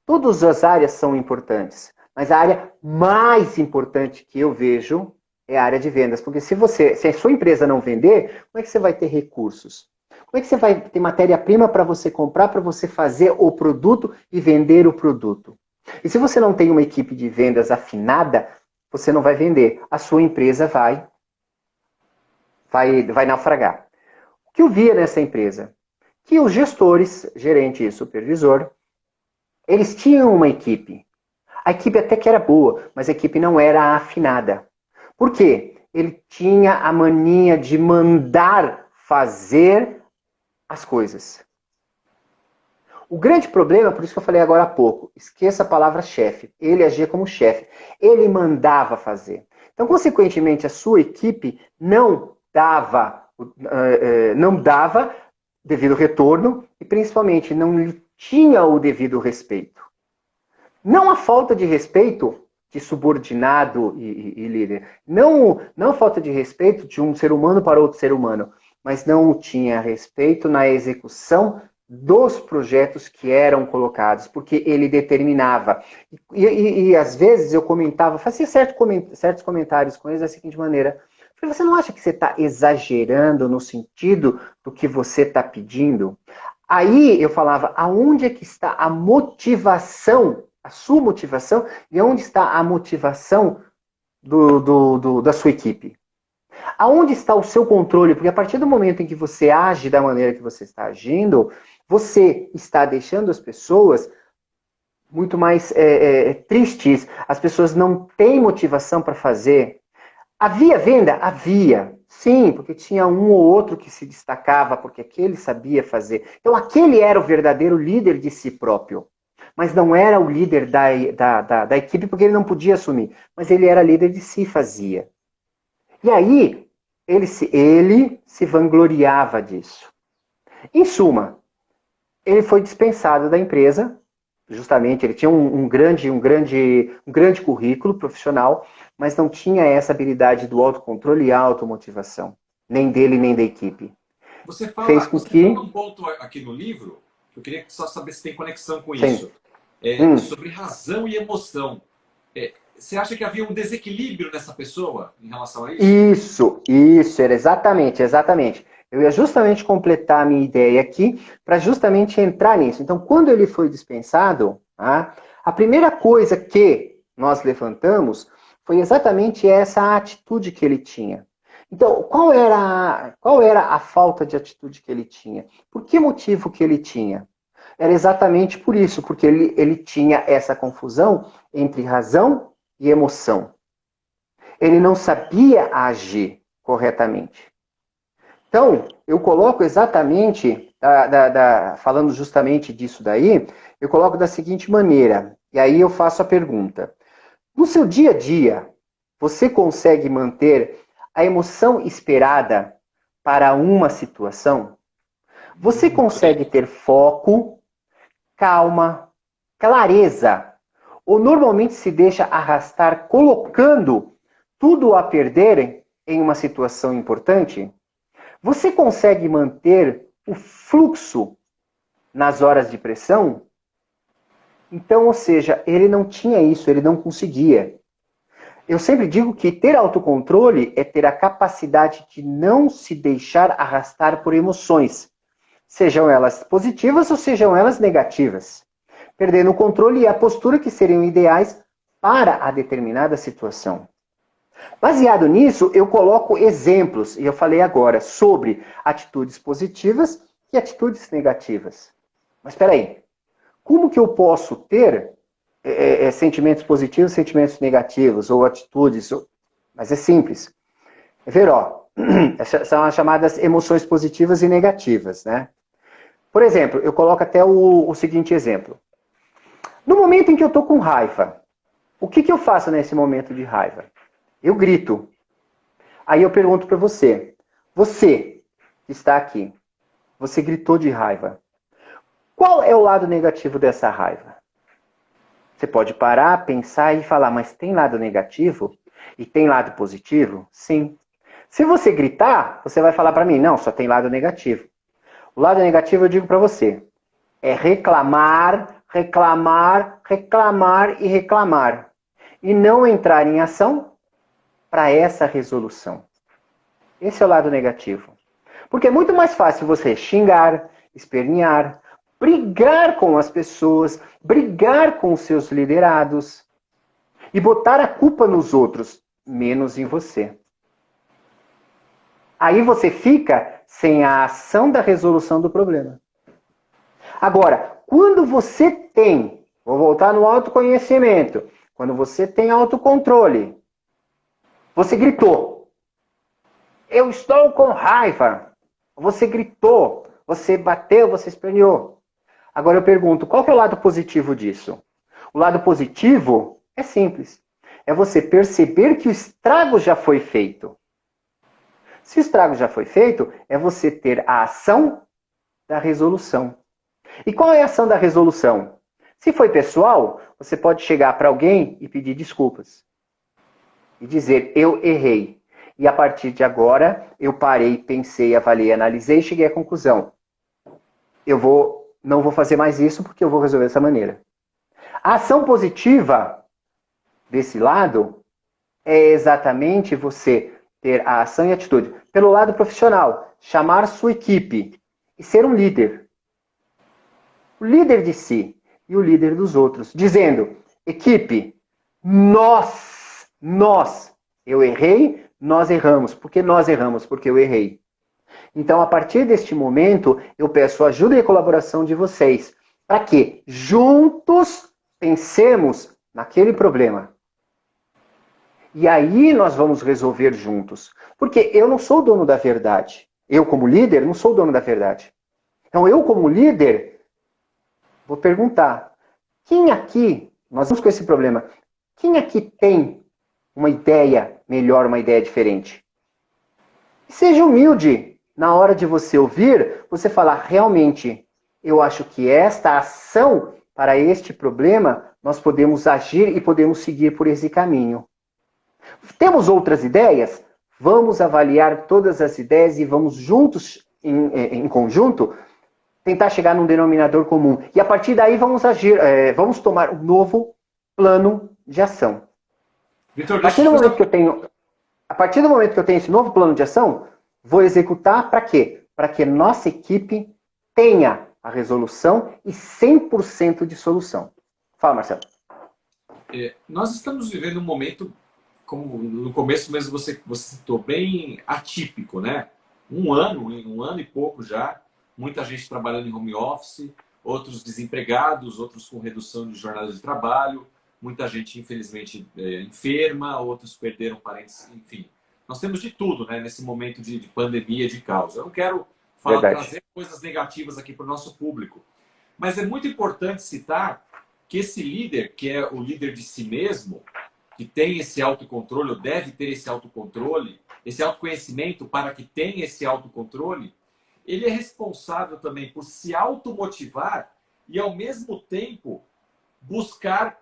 todas as áreas são importantes, mas a área mais importante que eu vejo é a área de vendas. Porque se a sua empresa não vender, como é que você vai ter recursos? Como é que você vai ter matéria-prima para você comprar, para você fazer o produto e vender o produto? E se você não tem uma equipe de vendas afinada, você não vai vender. A sua empresa vai naufragar. O que eu via nessa empresa? Que os gestores, gerente e supervisor, eles tinham uma equipe. A equipe até que era boa, mas a equipe não era afinada. Por quê? Ele tinha a mania de mandar fazer as coisas. O grande problema, por isso que eu falei agora há pouco, esqueça a palavra chefe. Ele agia como chefe. Ele mandava fazer. Então, consequentemente, a sua equipe não dava devido retorno e, principalmente, não lhe tinha o devido respeito. Não a falta de respeito de subordinado e líder. Não a falta de respeito de um ser humano para outro ser humano, mas não tinha respeito na execução dos projetos que eram colocados, porque ele determinava. E às vezes eu comentava, fazia certos comentários com eles da seguinte maneira: você não acha que você está exagerando no sentido do que você está pedindo? Aí eu falava, aonde é que está a motivação, a sua motivação, e onde está a motivação da sua equipe? Aonde está o seu controle? Porque a partir do momento em que você age da maneira que você está agindo, você está deixando as pessoas muito mais tristes. As pessoas não têm motivação para fazer. Havia venda? Havia. Sim, porque tinha um ou outro que se destacava, porque aquele sabia fazer. Então aquele era o verdadeiro líder de si próprio. Mas não era o líder da equipe, porque ele não podia assumir. Mas ele era líder de si, fazia. E aí, ele se vangloriava disso. Em suma, ele foi dispensado da empresa, justamente, ele tinha um grande currículo profissional, mas não tinha essa habilidade do autocontrole e automotivação, nem dele, nem da equipe. Você fala um ponto aqui no livro, que eu queria só saber se tem conexão com isso, sobre razão e emoção. Você acha que havia um desequilíbrio nessa pessoa em relação a isso? Isso, era exatamente. Eu ia justamente completar a minha ideia aqui para justamente entrar nisso. Então, quando ele foi dispensado, a primeira coisa que nós levantamos Foi exatamente essa a atitude que ele tinha. Então, qual era a falta de atitude que ele tinha? Por que motivo que ele tinha? Era exatamente por isso, porque ele tinha essa confusão entre razão e emoção. Ele não sabia agir corretamente. Então, eu coloco exatamente, falando justamente disso daí, eu coloco da seguinte maneira, e aí eu faço a pergunta. No seu dia a dia, você consegue manter a emoção esperada para uma situação? Você consegue ter foco, calma, clareza? Ou normalmente se deixa arrastar colocando tudo a perder em uma situação importante? Você consegue manter o fluxo nas horas de pressão? Então, ou seja, ele não tinha isso, ele não conseguia. Eu sempre digo que ter autocontrole é ter a capacidade de não se deixar arrastar por emoções, sejam elas positivas ou sejam elas negativas, perdendo o controle e a postura que seriam ideais para a determinada situação. Baseado nisso, eu coloco exemplos, e eu falei agora, sobre atitudes positivas e atitudes negativas. Mas espera aí, como que eu posso ter sentimentos positivos, sentimentos negativos, ou atitudes? Mas é simples. É ver, ó, são as chamadas emoções positivas e negativas, né? Por exemplo, eu coloco até o seguinte exemplo. No momento em que eu estou com raiva, o que eu faço nesse momento de raiva? Eu grito. Aí eu pergunto para você, você que está aqui, você gritou de raiva. Qual é o lado negativo dessa raiva? Você pode parar, pensar e falar, mas tem lado negativo? E tem lado positivo? Sim. Se você gritar, você vai falar para mim, não, só tem lado negativo. O lado negativo eu digo para você, é reclamar, reclamar, reclamar e reclamar. E não entrar em ação para essa resolução. Esse é o lado negativo. Porque é muito mais fácil você xingar, espernear, brigar com as pessoas, brigar com os seus liderados e botar a culpa nos outros, menos em você. Aí você fica sem a ação da resolução do problema. Agora, quando você tem, vou voltar no autoconhecimento, quando você tem autocontrole, você gritou, eu estou com raiva, você gritou, você bateu, você esperneou. Agora eu pergunto, qual que é o lado positivo disso? O lado positivo é simples. É você perceber que o estrago já foi feito. Se o estrago já foi feito, é você ter a ação da resolução. E qual é a ação da resolução? Se foi pessoal, você pode chegar para alguém e pedir desculpas. E dizer, eu errei. E a partir de agora, eu parei, pensei, avaliei, analisei e cheguei à conclusão. Não vou fazer mais isso porque eu vou resolver dessa maneira. A ação positiva desse lado é exatamente você ter a ação e a atitude. Pelo lado profissional, chamar sua equipe e ser um líder. O líder de si e o líder dos outros. Dizendo, equipe, nós, eu errei, nós erramos. Por que nós erramos? Porque eu errei. Então, a partir deste momento, eu peço ajuda e colaboração de vocês, para que juntos pensemos naquele problema. E aí nós vamos resolver juntos. Porque eu não sou o dono da verdade. Eu, como líder, não sou o dono da verdade. Então, eu, como líder, vou perguntar, quem aqui, nós vamos com esse problema, quem aqui tem uma ideia melhor, uma ideia diferente? Seja humilde. Na hora de você ouvir, você falar, realmente, eu acho que esta ação para este problema, nós podemos agir e podemos seguir por esse caminho. Temos outras ideias? Vamos avaliar todas as ideias e vamos juntos, em conjunto, tentar chegar num denominador comum. E a partir daí vamos agir, vamos tomar um novo plano de ação. Vitor, a partir do momento que eu tenho esse novo plano de ação, vou executar para quê? Para que nossa equipe tenha a resolução e 100% de solução. Fala, Marcelo. Nós estamos vivendo um momento como no começo mesmo você citou, bem atípico, né? Um ano e pouco já, muita gente trabalhando em home office, outros desempregados, outros com redução de jornada de trabalho, muita gente, infelizmente, enferma, outros perderam parentes, enfim. Nós temos de tudo, né, nesse momento de pandemia, de caos. Eu não quero Verdade. trazer coisas negativas aqui para o nosso público, mas é muito importante citar que esse líder, que é o líder de si mesmo, que tem esse autocontrole, ou deve ter esse autocontrole, esse autoconhecimento para que tenha esse autocontrole, ele é responsável também por se automotivar e, ao mesmo tempo, buscar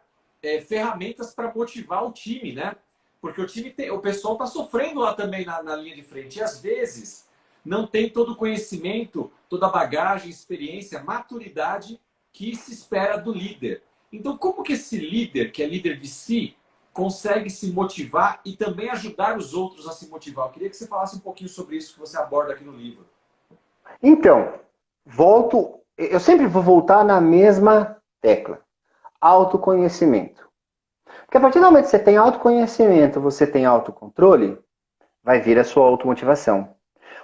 ferramentas para motivar o time, né? Porque o pessoal está sofrendo lá também na linha de frente. E, às vezes, não tem todo o conhecimento, toda a bagagem, experiência, maturidade que se espera do líder. Então, como que esse líder, que é líder de si, consegue se motivar e também ajudar os outros a se motivar? Eu queria que você falasse um pouquinho sobre isso que você aborda aqui no livro. Então, eu sempre vou voltar na mesma tecla. Autoconhecimento. Porque a partir do momento que você tem autoconhecimento, você tem autocontrole, vai vir a sua automotivação.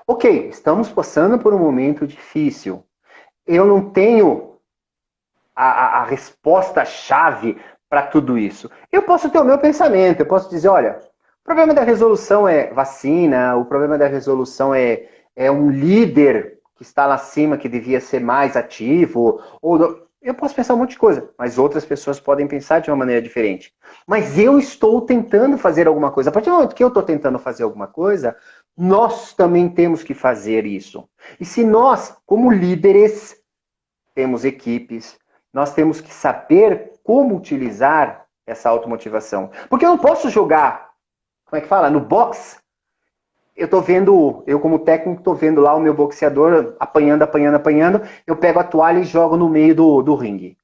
Ok, estamos passando por um momento difícil. Eu não tenho a resposta-chave para tudo isso. Eu posso ter o meu pensamento, eu posso dizer, olha, o problema da resolução é vacina, o problema da resolução é um líder que está lá acima que devia ser mais ativo, eu posso pensar um monte de coisa, mas outras pessoas podem pensar de uma maneira diferente. Mas eu estou tentando fazer alguma coisa. A partir do momento que eu estou tentando fazer alguma coisa, nós também temos que fazer isso. E se nós, como líderes, temos equipes, nós temos que saber como utilizar essa automotivação. Porque eu não posso jogar, como é que fala, no box. Eu como técnico, estou vendo lá o meu boxeador apanhando, apanhando, apanhando. Eu pego a toalha e jogo no meio do ringue.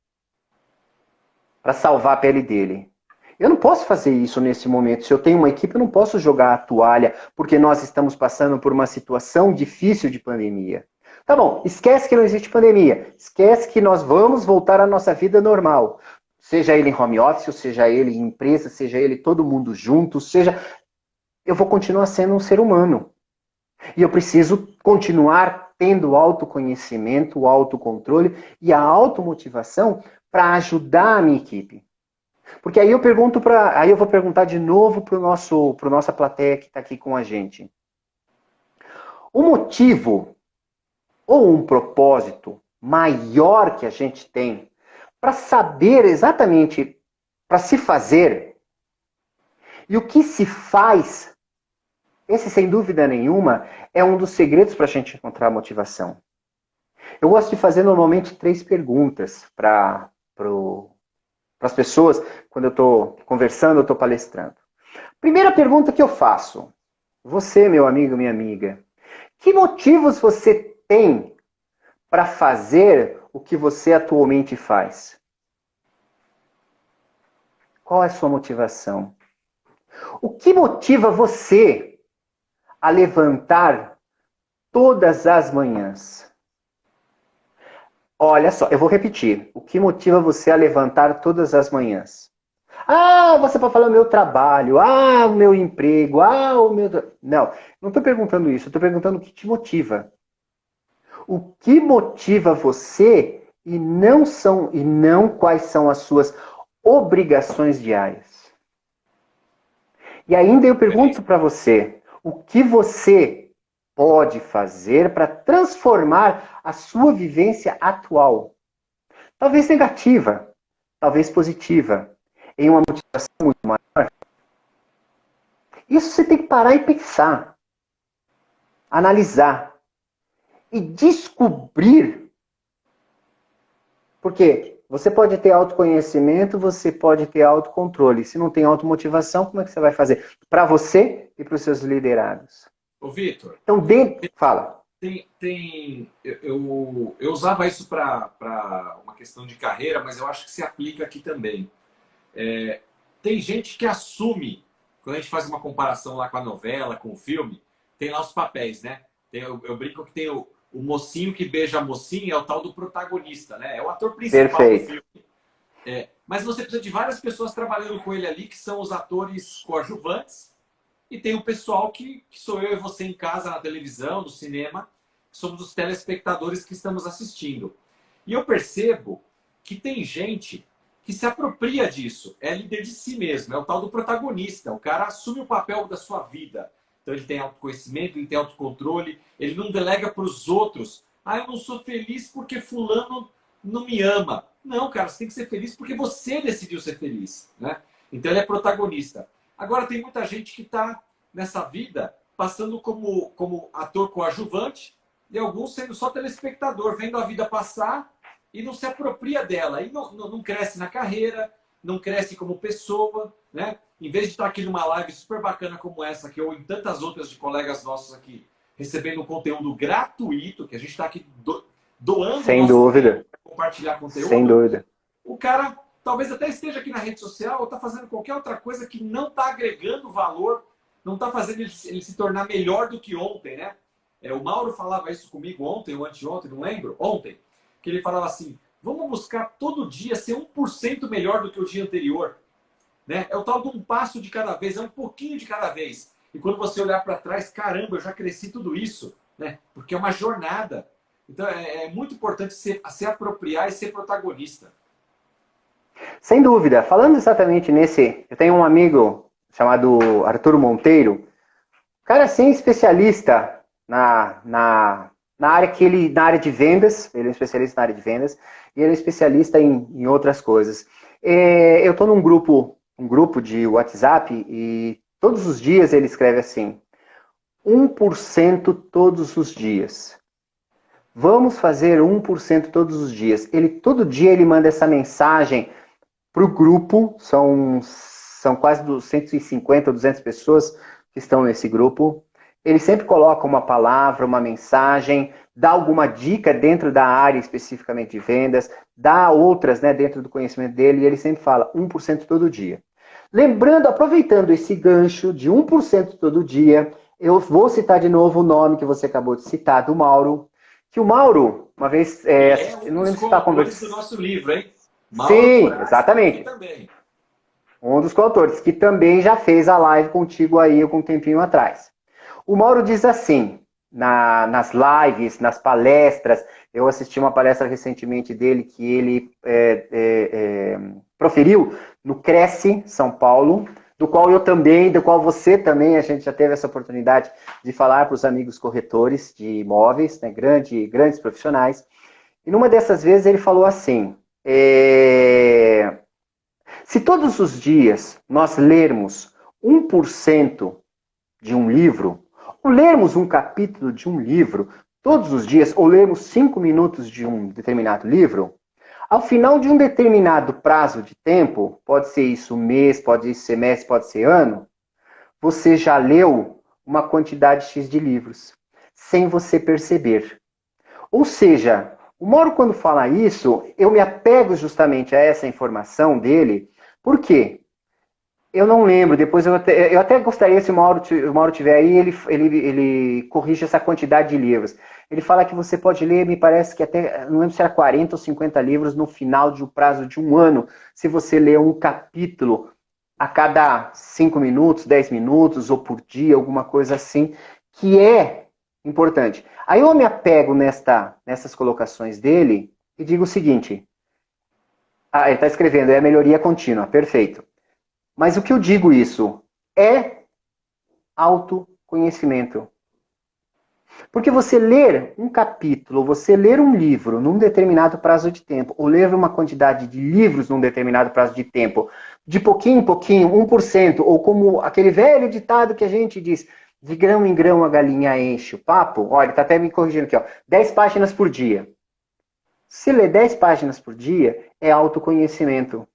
Para salvar a pele dele. Eu não posso fazer isso nesse momento. Se eu tenho uma equipe, eu não posso jogar a toalha, porque nós estamos passando por uma situação difícil de pandemia. Tá bom, esquece que não existe pandemia. Esquece que nós vamos voltar à nossa vida normal. Seja ele em home office, seja ele em empresa, seja ele todo mundo junto, eu vou continuar sendo um ser humano. E eu preciso continuar tendo autoconhecimento, autocontrole e a automotivação para ajudar a minha equipe. Porque aí eu vou perguntar de novo para nossa plateia que está aqui com a gente. O motivo ou um propósito maior que a gente tem para saber exatamente, para se fazer e o que se faz, esse sem dúvida nenhuma é um dos segredos para a gente encontrar a motivação. Eu gosto de fazer normalmente 3 perguntas para as pessoas quando eu estou conversando, eu estou palestrando. Primeira pergunta que eu faço, você, meu amigo, minha amiga, que motivos você tem para fazer o que você atualmente faz? Qual é a sua motivação? O que motiva você a levantar todas as manhãs? Olha só, eu vou repetir. O que motiva você a levantar todas as manhãs? Ah, você pode falar o meu trabalho, o meu emprego, o meu... Não estou perguntando isso, estou perguntando o que te motiva. O que motiva você e não quais são as suas obrigações diárias. E ainda eu pergunto para você, o que você pode fazer para transformar a sua vivência atual? Talvez negativa, talvez positiva, em uma motivação muito maior. Isso você tem que parar e pensar, analisar e descobrir. Porque você pode ter autoconhecimento, você pode ter autocontrole. Se não tem automotivação, como é que você vai fazer? Para você e para os seus liderados. Ô, Vitor, Então, fala. Eu usava isso para uma questão de carreira, mas eu acho que se aplica aqui também. Tem gente que assume, quando a gente faz uma comparação lá com a novela, com o filme, tem lá os papéis, né? Eu brinco que tem o mocinho que beija a mocinha, é o tal do protagonista, né? É o ator principal do filme. Mas você precisa de várias pessoas trabalhando com ele ali, que são os atores coadjuvantes, e tem o pessoal que sou eu e você em casa, na televisão, no cinema, que somos os telespectadores que estamos assistindo. E eu percebo que tem gente que se apropria disso, é líder de si mesmo, é o tal do protagonista, o cara assume o papel da sua vida. Então ele tem autoconhecimento, ele tem autocontrole, ele não delega para os outros. Ah, eu não sou feliz porque fulano não me ama. Não, cara, você tem que ser feliz porque você decidiu ser feliz, né? Então ele é protagonista. Agora tem muita gente que está nessa vida passando como ator coadjuvante e alguns sendo só telespectador, vendo a vida passar e não se apropria dela. E não cresce na carreira, não cresce como pessoa, né? Em vez de estar aqui numa live super bacana como essa, que ou em tantas outras de colegas nossos aqui, recebendo um conteúdo gratuito, que a gente está aqui doando Sem dúvida. para compartilhar conteúdo. Sem dúvida. O cara talvez até esteja aqui na rede social ou está fazendo qualquer outra coisa que não está agregando valor, não está fazendo ele se tornar melhor do que ontem, né? O Mauro falava isso comigo ontem ou anteontem, não lembro, ontem, que ele falava assim, vamos buscar todo dia ser 1% melhor do que o dia anterior. Né? É o tal de um passo de cada vez, é um pouquinho de cada vez. E quando você olhar para trás, caramba, eu já cresci tudo isso, né? Porque é uma jornada. Então é muito importante se apropriar e ser protagonista. Sem dúvida. Falando exatamente nesse... Eu tenho um amigo chamado Arthur Monteiro, cara assim, especialista na área na área de vendas, ele é especialista na área de vendas, e ele é especialista em outras coisas. Eu estou num grupo de WhatsApp e todos os dias ele escreve assim, 1% todos os dias. Vamos fazer 1% todos os dias. Todo dia ele manda essa mensagem para o grupo, são quase 150 200 pessoas que estão nesse grupo. Ele sempre coloca uma palavra, uma mensagem, dá alguma dica dentro da área especificamente de vendas, dá outras, né, dentro do conhecimento dele, e ele sempre fala 1% todo dia. Lembrando, aproveitando esse gancho de 1% todo dia, eu vou citar de novo o nome que você acabou de citar, do Mauro, que o Mauro, uma vez, Um não dos lembro se está coautores do nosso livro, hein? Mauro Sim, Moraes, exatamente. também. Um dos coautores, que também já fez a live contigo aí algum tempinho atrás. O Mauro diz assim, nas lives, nas palestras, eu assisti uma palestra recentemente dele que ele proferiu no Cresce, São Paulo, do qual você também, a gente já teve essa oportunidade de falar para os amigos corretores de imóveis, né, grandes profissionais. E numa dessas vezes ele falou assim, se todos os dias nós lermos 1% de um livro, ou lermos um capítulo de um livro todos os dias, ou lermos 5 minutos de um determinado livro, ao final de um determinado prazo de tempo, pode ser isso mês, pode ser semestre, pode ser ano, você já leu uma quantidade X de livros, sem você perceber. Ou seja, o Mauro, quando fala isso, eu me apego justamente a essa informação dele, por quê? Eu não lembro, depois eu até gostaria, se o Mauro tiver aí, ele corrige essa quantidade de livros. Ele fala que você pode ler, me parece que até, não lembro se era 40 ou 50 livros no final de um prazo de um ano, se você ler um capítulo a cada 5 minutos, 10 minutos, ou por dia, alguma coisa assim, que é importante. Aí eu me apego nessas colocações dele e digo o seguinte, ele está escrevendo, é a melhoria contínua, perfeito. Mas o que eu digo isso é autoconhecimento. Porque você ler um capítulo, você ler um livro num determinado prazo de tempo, ou ler uma quantidade de livros num determinado prazo de tempo, de pouquinho em pouquinho, 1%, ou como aquele velho ditado que a gente diz, de grão em grão a galinha enche o papo, olha, ele está até me corrigindo aqui, ó, 10 páginas por dia. Se ler 10 páginas por dia, é autoconhecimento.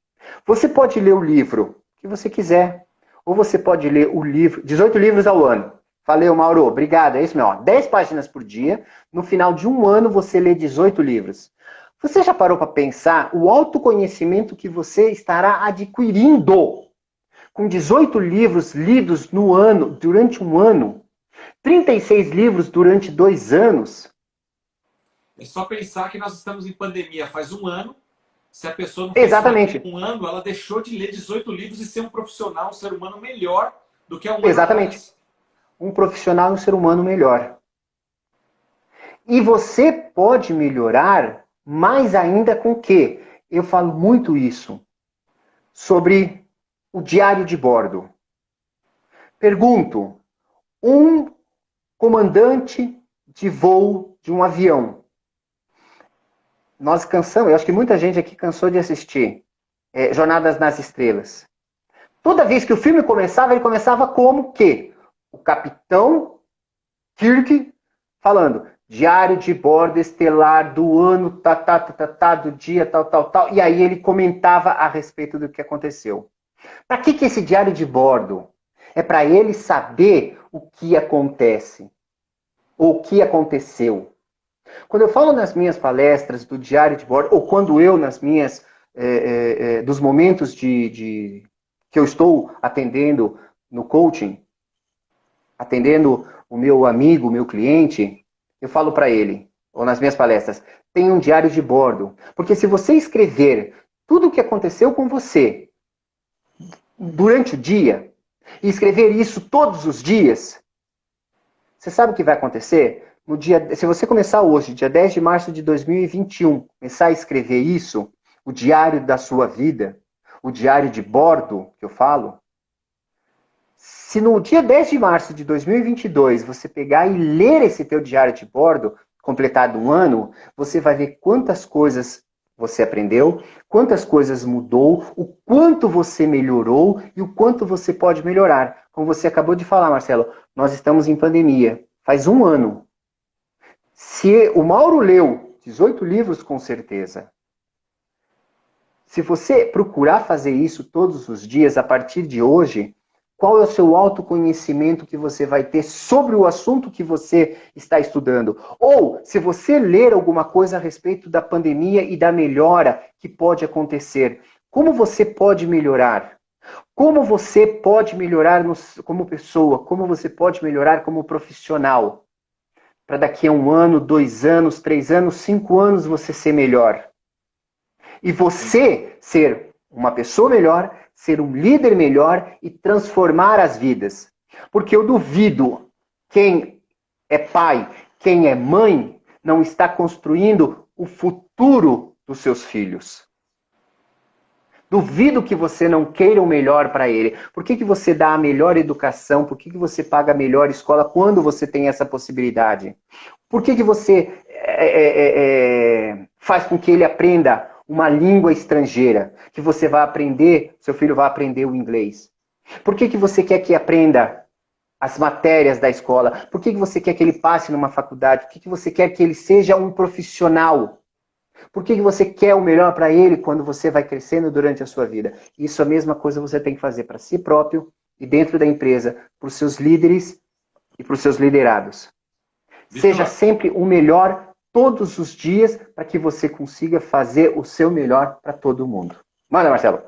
Você pode ler o livro que você quiser. Ou você pode ler o livro, 18 livros ao ano. Valeu, Mauro, obrigado. É isso mesmo, 10 páginas por dia. No final de um ano, você lê 18 livros. Você já parou para pensar o autoconhecimento que você estará adquirindo com 18 livros lidos no ano, durante um ano? 36 livros durante 2 anos? É só pensar que nós estamos em pandemia faz um ano Se a pessoa não fez isso Exatamente. naquele um ano, ela deixou de ler 18 livros e ser um profissional, um ser humano melhor do que há um ano Exatamente. atrás. Um profissional e um ser humano melhor. E você pode melhorar mais ainda com o quê? Eu falo muito isso sobre o diário de bordo. Pergunto, um comandante de voo de um avião. Nós cansamos, eu acho que muita gente aqui cansou de assistir Jornadas nas Estrelas. Toda vez que o filme começava, ele começava como que? O capitão Kirk falando, diário de bordo estelar do ano, do dia, tal. E aí ele comentava a respeito do que aconteceu. Para que esse diário de bordo? É para ele saber o que acontece, ou o que aconteceu. Quando eu falo nas minhas palestras do diário de bordo, ou quando eu, nas minhas, dos momentos que eu estou atendendo no coaching, atendendo o meu amigo, o meu cliente, eu falo para ele, ou nas minhas palestras, tenha um diário de bordo. Porque se você escrever tudo o que aconteceu com você durante o dia, e escrever isso todos os dias, você sabe o que vai acontecer? No dia, se você começar hoje, dia 10 de março de 2021, começar a escrever isso, o diário da sua vida, o diário de bordo, que eu falo, se no dia 10 de março de 2022 você pegar e ler esse teu diário de bordo, completado um ano, você vai ver quantas coisas você aprendeu, quantas coisas mudou, o quanto você melhorou e o quanto você pode melhorar. Como você acabou de falar, Marcelo, nós estamos em pandemia. Faz um ano. Se o Mauro leu 18 livros, com certeza. Se você procurar fazer isso todos os dias, a partir de hoje, qual é o seu autoconhecimento que você vai ter sobre o assunto que você está estudando? Ou, se você ler alguma coisa a respeito da pandemia e da melhora que pode acontecer, como você pode melhorar? Como você pode melhorar como pessoa? Como você pode melhorar como profissional? Para daqui a 1 ano, 2 anos, 3 anos, 5 anos você ser melhor. E você ser uma pessoa melhor, ser um líder melhor e transformar as vidas. Porque eu duvido quem é pai, quem é mãe, não está construindo o futuro dos seus filhos. Duvido que você não queira o melhor para ele. Por que você dá a melhor educação? Por que você paga a melhor escola quando você tem essa possibilidade? Por que você faz com que ele aprenda uma língua estrangeira? Que você vai aprender, seu filho vai aprender o inglês. Por que você quer que aprenda as matérias da escola? Por que você quer que ele passe numa faculdade? Por que você quer que ele seja um profissional? Por que você quer o melhor para ele quando você vai crescendo durante a sua vida? Isso é a mesma coisa você tem que fazer para si próprio e dentro da empresa, para os seus líderes e para os seus liderados. Vitor, Seja sempre o melhor todos os dias para que você consiga fazer o seu melhor para todo mundo. Manda, Marcelo.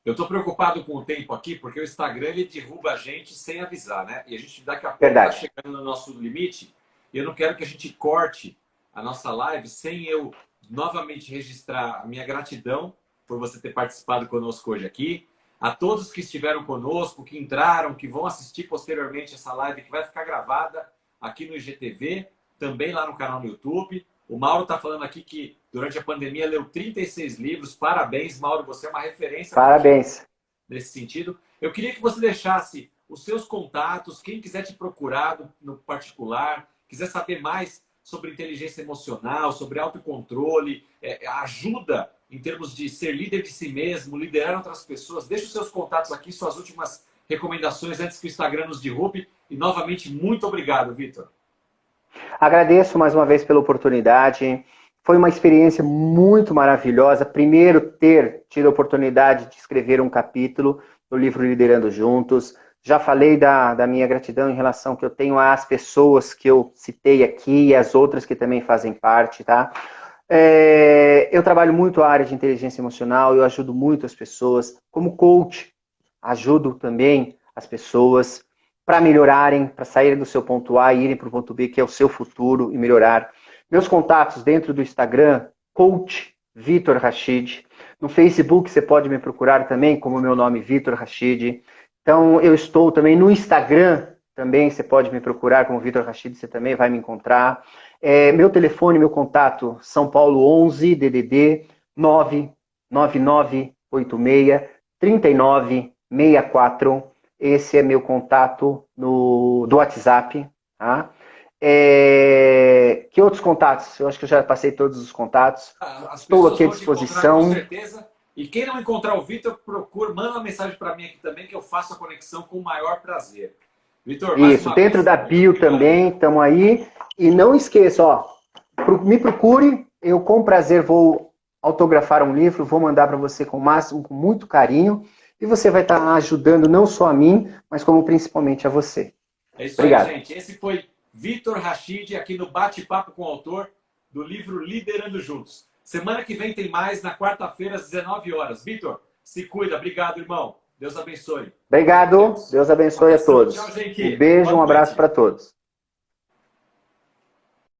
eu estou preocupado com o tempo aqui, porque o Instagram ele derruba a gente sem avisar, né? E a gente daqui a pouco está Verdade. chegando no nosso limite, e eu não quero que a gente corte a nossa live sem eu novamente registrar a minha gratidão por você ter participado conosco hoje aqui. A todos que estiveram conosco, que entraram, que vão assistir posteriormente essa live, que vai ficar gravada aqui no IGTV, também lá no canal no YouTube. O Mauro está falando aqui que durante a pandemia leu 36 livros. Parabéns, Mauro, você é uma referência Parabéns. nesse sentido. Eu queria que você deixasse os seus contatos, quem quiser te procurar no particular, quiser saber mais sobre inteligência emocional, sobre autocontrole, ajuda em termos de ser líder de si mesmo, liderar outras pessoas. Deixe os seus contatos aqui, suas últimas recomendações antes que o Instagram nos derrube. E novamente, muito obrigado, Vitor. Agradeço mais uma vez pela oportunidade. Foi uma experiência muito maravilhosa. Primeiro, ter tido a oportunidade de escrever um capítulo do livro Liderando Juntos. Já falei da minha gratidão em relação que eu tenho às pessoas que eu citei aqui e as outras que também fazem parte, tá? Eu trabalho muito a área de inteligência emocional, eu ajudo muito as pessoas. Como coach, ajudo também as pessoas para melhorarem, para saírem do seu ponto A e irem para o ponto B, que é o seu futuro, e melhorar. Meus contatos dentro do Instagram, Coach Vitor Rachid. No Facebook você pode me procurar também, como meu nome, Vitor Rachid. Então, eu estou também no Instagram, também você pode me procurar como Vitor Rachid, você também vai me encontrar. Meu telefone, meu contato, São Paulo 11 DDD 99986 3964. Esse é meu contato do WhatsApp. Tá? Que outros contatos? Eu acho que eu já passei todos os contatos. As Estou pessoas aqui à vão te encontrar com disposição. certeza. E quem não encontrar o Vitor, procura, manda uma mensagem para mim aqui também, que eu faço a conexão com o maior prazer. Vitor, mais Isso, uma dentro vez, da muito bio obrigado. também, estamos aí. E não esqueça, ó, me procure, eu com prazer vou autografar um livro, vou mandar para você com muito carinho. E você vai estar ajudando não só a mim, mas como principalmente a você. É isso Obrigado. aí, gente. Esse foi Vitor Rachid aqui no Bate-Papo com o Autor do livro Liderando Juntos. Semana que vem tem mais, na quarta-feira, às 19 horas. Vitor, se cuida. Obrigado, irmão. Deus abençoe. Obrigado. Deus abençoe a todos. Tchau, gente. Um beijo, Boa um abraço noite. para todos.